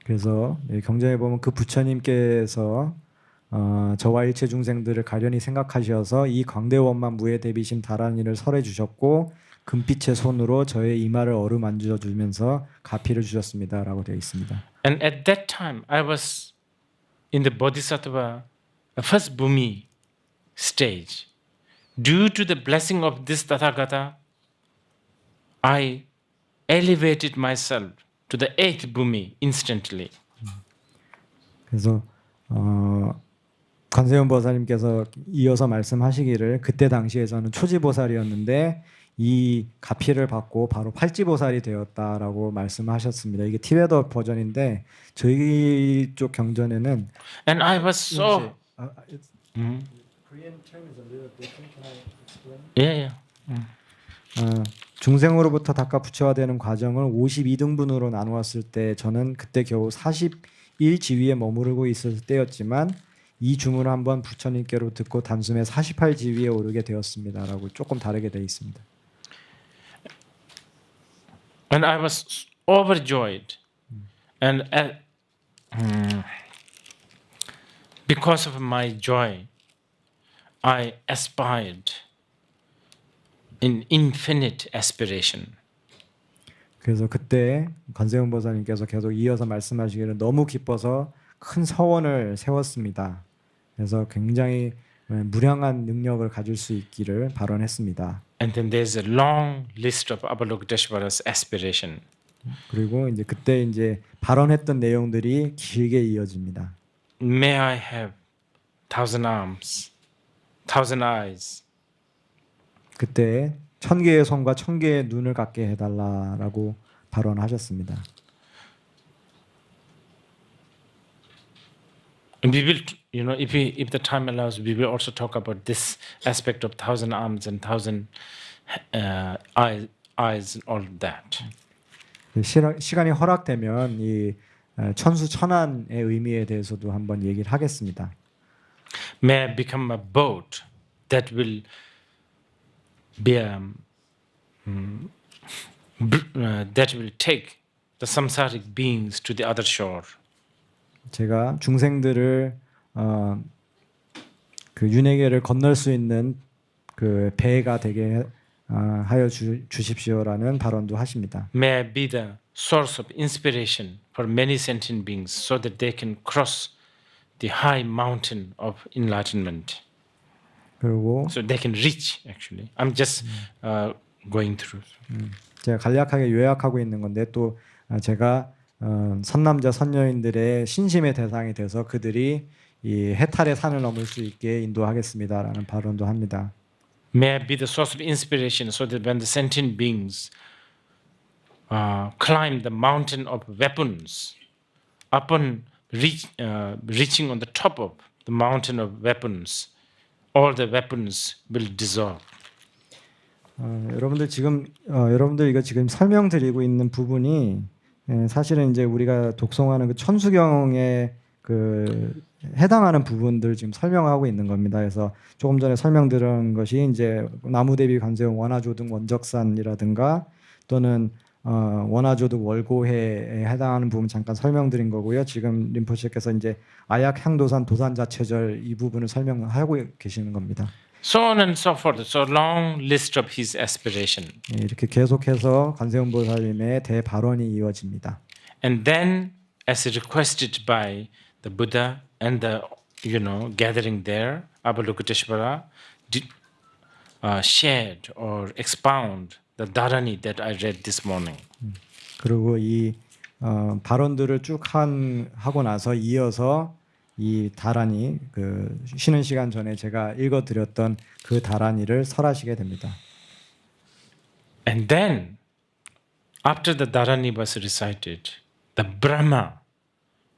그래서 경전에 보면 그 부처님께서 저와 일체 중생들을 가련히 생각하셔서 이 광대원만 무에 대비심 다란이를 설해 주셨고 금빛의 손으로 저의 이마를 어루만져 주면서 가피를 주셨습니다라고 되어 있습니다. And at that time, I was in the Bodhisattva first Bhumi stage. Due to the blessing of this Tathagata, I elevated myself to the 8th Bhumi instantly. 그래서 관세음 보살님께서 이어서 말씀하시기를 그때 당시에 저는 초지보살이었는데 이 가피를 받고 바로 팔지보살이 되었다라고 말씀하셨습니다. 이게 티베터 버전인데 저희 쪽 경전에는 And I was so Korean term is a little different. Can I explain? yeah. 중생으로부터 닭과 부처화되는 과정을 52등분으로 나누었을 때 저는 그때 겨우 41지위에 머무르고 있을 때였지만 이 주문을 한번 부처님께로 듣고 단숨에 48지위에 오르게 되었습니다라고 조금 다르게 되어 있습니다. And I was overjoyed, and because of my joy, I aspired in infinite aspiration. 그래서 그때 관세음 보살님께서 계속 이어서 말씀하시기를 너무 기뻐서 큰 서원을 세웠습니다. 그래서 굉장히 무량한 능력을 가질 수 있기를 발언했습니다. And then there's a long list of Avalokiteshvara's aspiration. 그리고 이제 그때 이제 발언했던 내용들이 길게 이어집니다. May I have 1,000 arms, 1,000 eyes. 그때 1000개의 손과 1000개의 눈을 갖게 해달라라고 발언하셨습니다. And we will, if the time allows, we will also talk about this aspect of 1,000 arms and 1,000 eyes and all of that. 시간이 허락되면 이 천수천안의 의미에 대해서도 한번 얘기를 하겠습니다. May I become a boat that will that will take the samsaric beings to the other shore. 제가 중생들을 그 윤회계를 건널 수 있는 그 배가 되게 하여 주십시오라는 발언도 하십니다. May I be the source of inspiration for many sentient beings so that they can cross the high mountain of enlightenment. 그리고 So they can reach, actually. I'm just going through. 제가 간략하게 요약하고 있는 건데 또 제가 선남자 선녀인들의 신심의 대상이 돼서 그들이 이 해탈의 산을 넘을 수 있게 인도하겠습니다라는 발언도 합니다. May I be the source of inspiration so that when the sentient beings climb the mountain of weapons, upon reaching on the top of the mountain of weapons, all the weapons will dissolve. 여러분들 지금 여러분들 이거 지금 설명드리고 있는 부분이 사실은 이제 우리가 독송하는 그 천수경에 그 해당하는 부분들 지금 설명하고 있는 겁니다. 그래서 조금 전에 설명드린 것이 이제 나무대비 관세음 원화조등 원적산이라든가 또는 원화조등 월고해에 해당하는 부분 잠깐 설명드린 거고요. 지금 림포체께서 이제 아약 향도산 도산자체절 이 부분을 설명하고 계시는 겁니다. So on and so forth. So long list of his aspiration. 예, 이렇게 계속해서 관세음보살님의 대발언이 이어집니다. And then, as requested by the Buddha and the gathering there, Avalokiteshvara shared or expound the Dharani that I read this morning. 그리고 이 발언들을 쭉 하고 나서 이어서 이 다란이 그 쉬는 시간 전에 제가 읽어드렸던 그 다란이를 설하시게 됩니다. And then, after the Dharani was recited, the Brahma,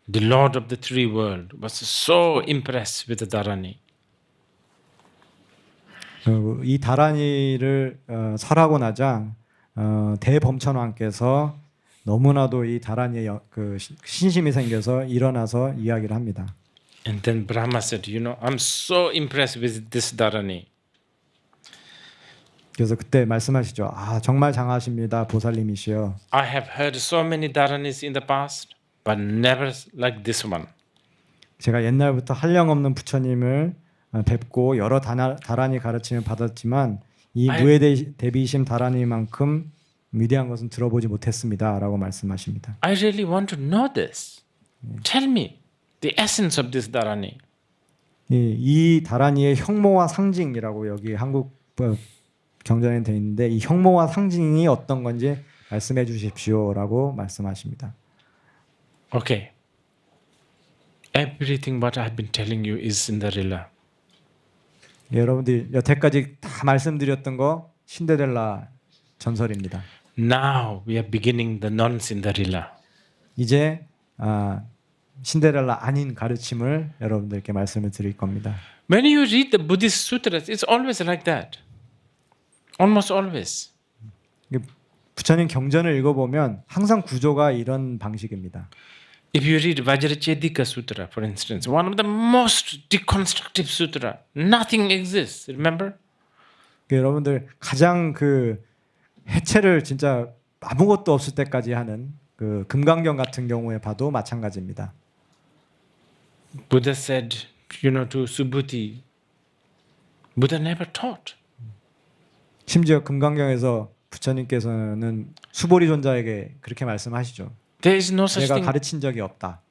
the Lord of the three worlds, was so impressed with the Dharani. 이 다란이를 설하고 나자 대범천왕께서 너무나도 이 다란이에 그 신심이 생겨서 일어나서 이야기를 합니다. And then Brahma said, I'm so impressed with this Dharani. 그래서 그때 말씀하시죠. 아 정말 장하십니다, 보살님이시여. I have heard so many Dharanis in the past, but never like this one. 제가 옛날부터 한량없는 부처님을 뵙고 여러 다란이 가르침을 받았지만 이 무해대비심 다란이만큼 위대한 것은 들어보지 못했습니다라고 말씀하십니다. I really want to know this. Tell me the essence of this Dharani. 이 다란이의 형모와 상징이라고 여기 한국 경전에 되어 있는데 이 형모와 상징이 어떤 건지 말씀해 주십시오라고 말씀하십니다. Okay. Everything what I've been telling you is Cinderella. 여러분들 여태까지 다 말씀드렸던 거 신데렐라 전설입니다. Now we are beginning the non-Cinderella. 이제 신데렐라 아닌 가르침을 여러분들께 말씀을 드릴 겁니다. When you read the Buddhist sutras, it's always like that. Almost always. 부처님 경전을 읽어보면 항상 구조가 이런 방식입니다. If you read Vajrachedika Sutra, for instance, one of the most deconstructive sutra, nothing exists. Remember? 여러분들 가장 그 해체를 진짜 아무것도 없을 때까지 하는 그 금강경 같은 경우에 봐도 마찬가지입니다. Buddha said, to Subhuti, Buddha never taught. 심지어 금강경에서 부처님께서는 수보리존자에게 그렇게 말씀하시죠. There is no such 내가 thing. 가르친 적이 없다.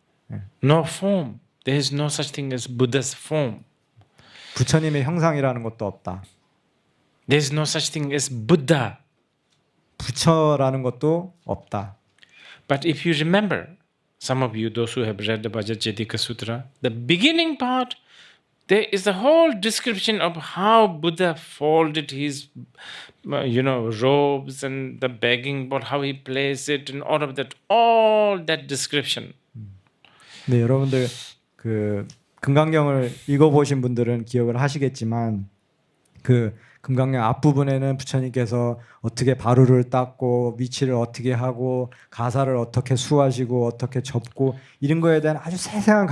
No form. There is no such thing as Buddha's form. 부처님의 형상이라는 것도 없다. There is no such thing as Buddha. 부처라는 것도 없다. But if you remember, some of you, those who have read the Vajrachedika Sutra, the beginning part, there is a whole description of how Buddha folded his, robes and the begging bowl, how he placed it, and all that description. 네, 여러분들 그 금강경을 읽어보신 분들은 기억을 하시겠지만 그 금강경 앞부분에는 부처님께서 어떻게 바루를 닦고 위치를 어떻게 하고 가사를 어떻게 수하시고 어떻게 접고 이런 거에 대한 아주 세세한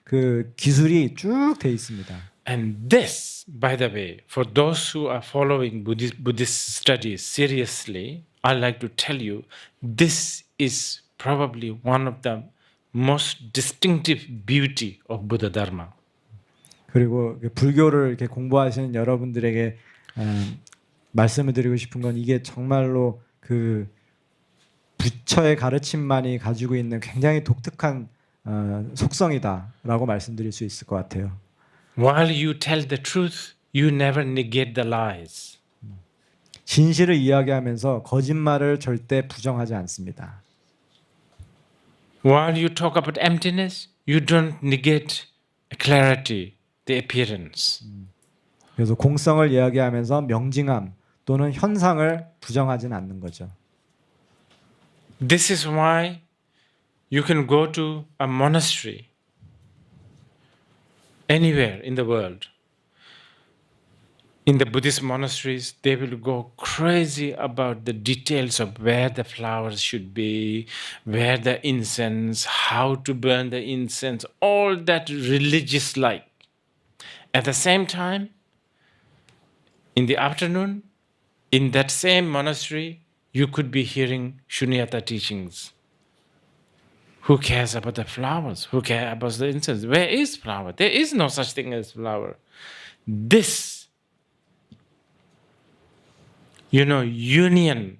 그 기술이 쭉 돼 있습니다. And this, by the way, for those who are following Buddhist studies seriously, I'd like to tell you, this is probably one of the most distinctive beauty of Buddha Dharma. 그리고 불교를 이렇게 공부하시는 여러분들에게 말씀을 드리고 싶은 건 이게 정말로 그 부처의 가르침만이 가지고 있는 굉장히 독특한 속성이다라고 말씀드릴 수 있을 것 같아요. While you tell the truth, you never negate the lies. 진실을 이야기하면서 거짓말을 절대 부정하지 않습니다. While you talk about emptiness, you don't negate clarity, the appearance. 그래서 공성을 이야기하면서 명징함 또는 현상을 부정하지는 않는 거죠. This is why you can go to a monastery anywhere in the world. In the Buddhist monasteries, they will go crazy about the details of where the flowers should be, where the incense, how to burn the incense, all that religious-like. At the same time, in the afternoon, in that same monastery, you could be hearing Shunyata teachings. Who cares about the flowers? Who cares about the incense? Where is flower? There is no such thing as flower. This union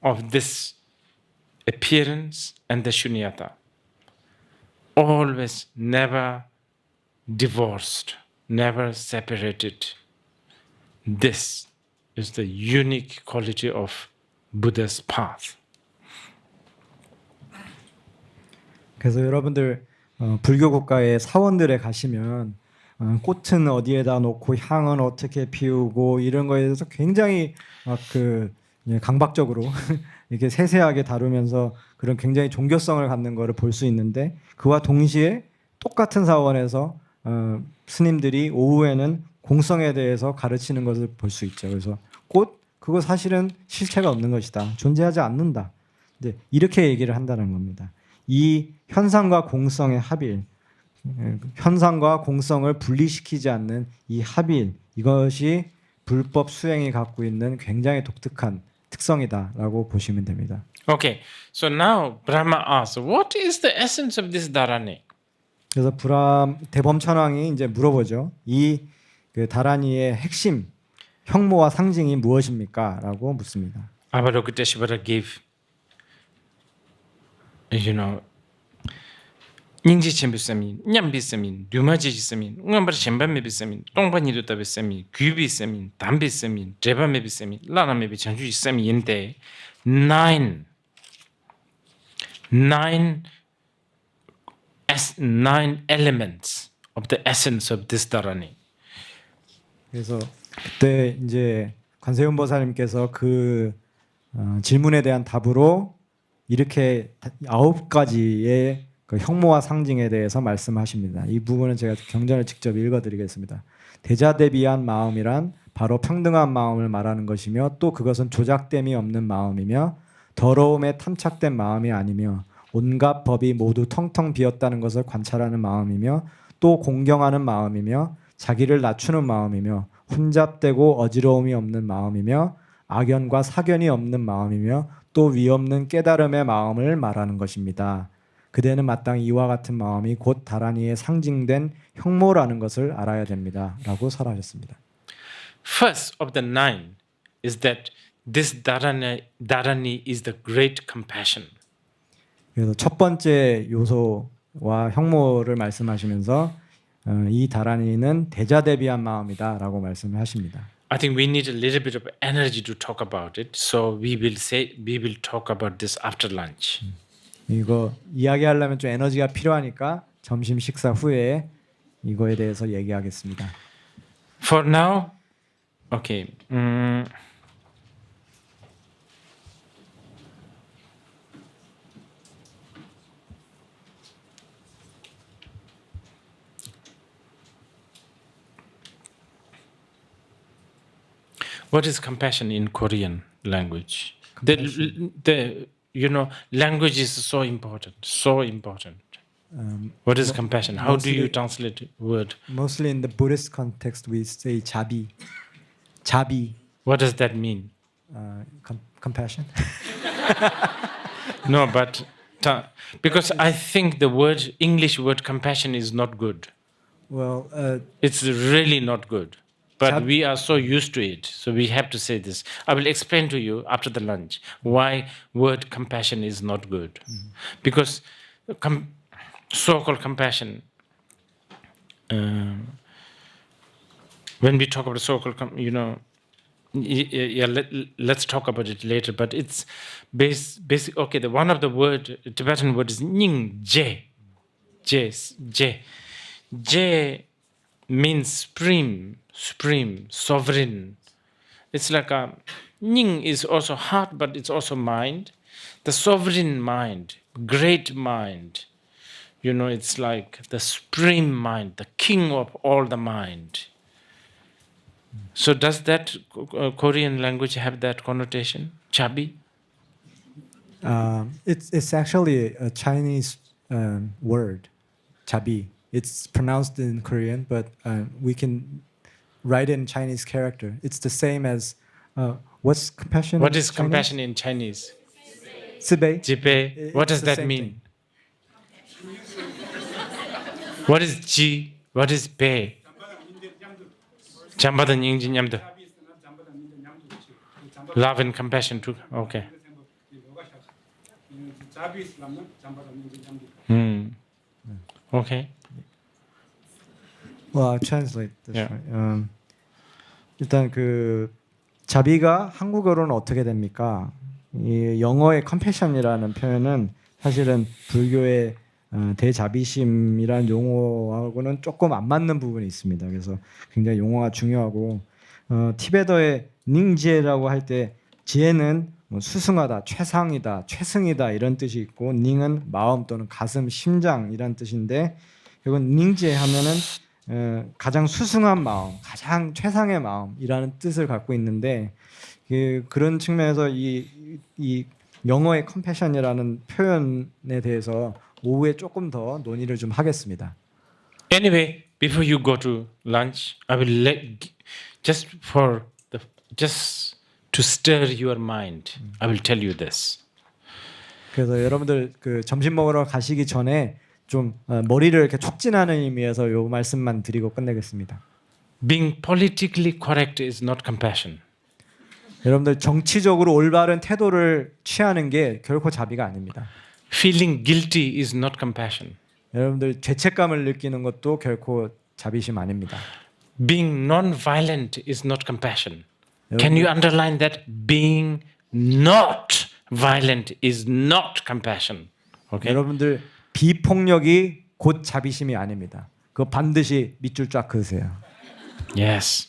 of this appearance and the shunyata. Always, never divorced, never separated. This is the unique quality of Buddha's path. 그래서 여러분들 불교 국가의 사원들에 가시면 꽃은 어디에다 놓고 향은 어떻게 피우고 이런 거에 대해서 굉장히 강박적으로 이렇게 세세하게 다루면서 그런 굉장히 종교성을 갖는 거를 볼 수 있는데 그와 동시에 똑같은 사원에서 스님들이 오후에는 공성에 대해서 가르치는 것을 볼 수 있죠. 그래서 꽃 그거 사실은 실체가 없는 것이다. 존재하지 않는다. 이제 이렇게 얘기를 한다는 겁니다. 이 현상과 공성의 합일, 현상과 공성을 분리시키지 않는 이 합일, 이것이 불법 수행이 갖고 있는 굉장히 독특한 특성이다라고 보시면 됩니다. Okay, so now Brahma asks, what is the essence of this dharani? 그래서 대범천왕이 이제 물어보죠. 이 다라니의 핵심, 형모와 상징이 무엇입니까?라고 묻습니다. Avalokiteshvara gave, 닝지chen 비싸민, 냠 비싸민, 류마지 비싸민, 응암바리 셴밤메 비싸민, 똥바니루다 비싸민, 귀 비싸민, 담 비싸민, 제밤메 비싸민, 라나메 비찬주 비싸민인데 nine elements of the essence of this dharani. 그래서 그때 이제 관세음 보살님께서 그 질문에 대한 답으로 이렇게 9가지의 그 형모와 상징에 대해서 말씀하십니다. 이 부분은 제가 경전을 직접 읽어드리겠습니다. 대자대비한 마음이란 바로 평등한 마음을 말하는 것이며 또 그것은 조작됨이 없는 마음이며 더러움에 탐착된 마음이 아니며 온갖 법이 모두 텅텅 비었다는 것을 관찰하는 마음이며 또 공경하는 마음이며 자기를 낮추는 마음이며 혼잡되고 어지러움이 없는 마음이며 악연과 사견이 없는 마음이며 또 위없는 깨달음의 마음을 말하는 것입니다. 그대는 마땅히 이와 같은 마음이 곧 다라니에 상징된 형모라는 것을 알아야 됩니다. 라고 설하셨습니다. First of the nine is that this dharani is the great compassion. 그래서 첫 번째 요소와 형모를 말씀하시면서 이 다라니는 대자대비한 마음이다라고 말씀하십니다. I think we need a little bit of energy to talk about it, so we will talk about this after lunch. 이거 이야기하려면 좀 에너지가 필요하니까 점심 식사 후에 이거에 대해서 얘기하겠습니다. For now, okay. What is compassion in Korean language? Language is so important, so important. What is compassion? How do you translate the word? Mostly in the Buddhist context, we say 자비. 자비. What does that mean? Compassion. No, but because I think the English word compassion is not good. Well, It's really not good. But we are so used to it, so we have to say this. I will explain to you after the lunch why word compassion is not good. Because so-called compassion, when we talk about so-called, let's talk about it later. But it's basic. Okay, one of the Tibetan word is ning je, je means supreme, sovereign. It's like Ning is also heart, but it's also mind. The sovereign mind, great mind. It's like the supreme mind, the king of all the mind. So does that Korean language have that connotation? Chabi? It's actually a Chinese word, 자비. It's pronounced in Korean, but we can write it in Chinese character. It's the same as what's compassion? What is compassion in Chinese? 츠베이. Jipe. What does the that same mean? What is ji? What is be? 잠바던 잉진 냠도. Love and compassion too. Okay. Okay. Well, I'll translate this. Yeah. Right. 일단 그 자비가 한국어로는 어떻게 됩니까? 이 영어의 compassion이라는 표현은 사실은 불교의 대자비심이란 용어하고는 조금 안 맞는 부분이 있습니다. 그래서 굉장히 용어가 중요하고 티베터의 닝제라고 할 때 지혜는 뭐 수승하다, 최상이다, 최승이다 이런 뜻이 있고 닝은 마음 또는 가슴, 심장 이란 뜻인데 이건 닝제 하면은 가장 수승한 마음, 가장 최상의 마음이라는 뜻을 갖고 있는데 그런 측면에서 이 영어의 컴패션이라는 표현에 대해서 오후에 조금 더 논의를 좀 하겠습니다. Anyway, before you go to lunch, I will just to stir your mind. I will tell you this. 그래서 여러분들 그 점심 먹으러 가시기 전에 좀 머리를 이렇게 촉진하는 의미에서 요 말씀만 드리고 끝내겠습니다. Being politically correct is not compassion. 여러분들 정치적으로 올바른 태도를 취하는 게 결코 자비가 아닙니다. Feeling guilty is not compassion. 여러분들 죄책감을 느끼는 것도 결코 자비심 아닙니다. Being non-violent is not compassion. Can you underline that? Being not violent is not compassion. Okay? 여러분들 비폭력이 곧 자비심이 아닙니다. 그거 반드시 밑줄 쫙 그으세요. Yes.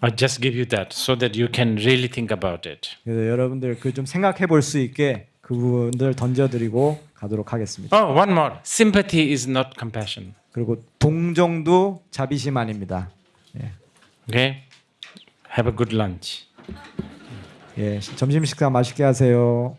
I just give you that so that you can really think about it. 그래서 여러분들 그 좀 생각해 볼 수 있게 그 부분들 던져드리고 가도록 하겠습니다. Oh, one more. Sympathy is not compassion. 그리고 동정도 자비심 아닙니다. 예. Okay? Have a good lunch. 예, 점심 식사 맛있게 하세요.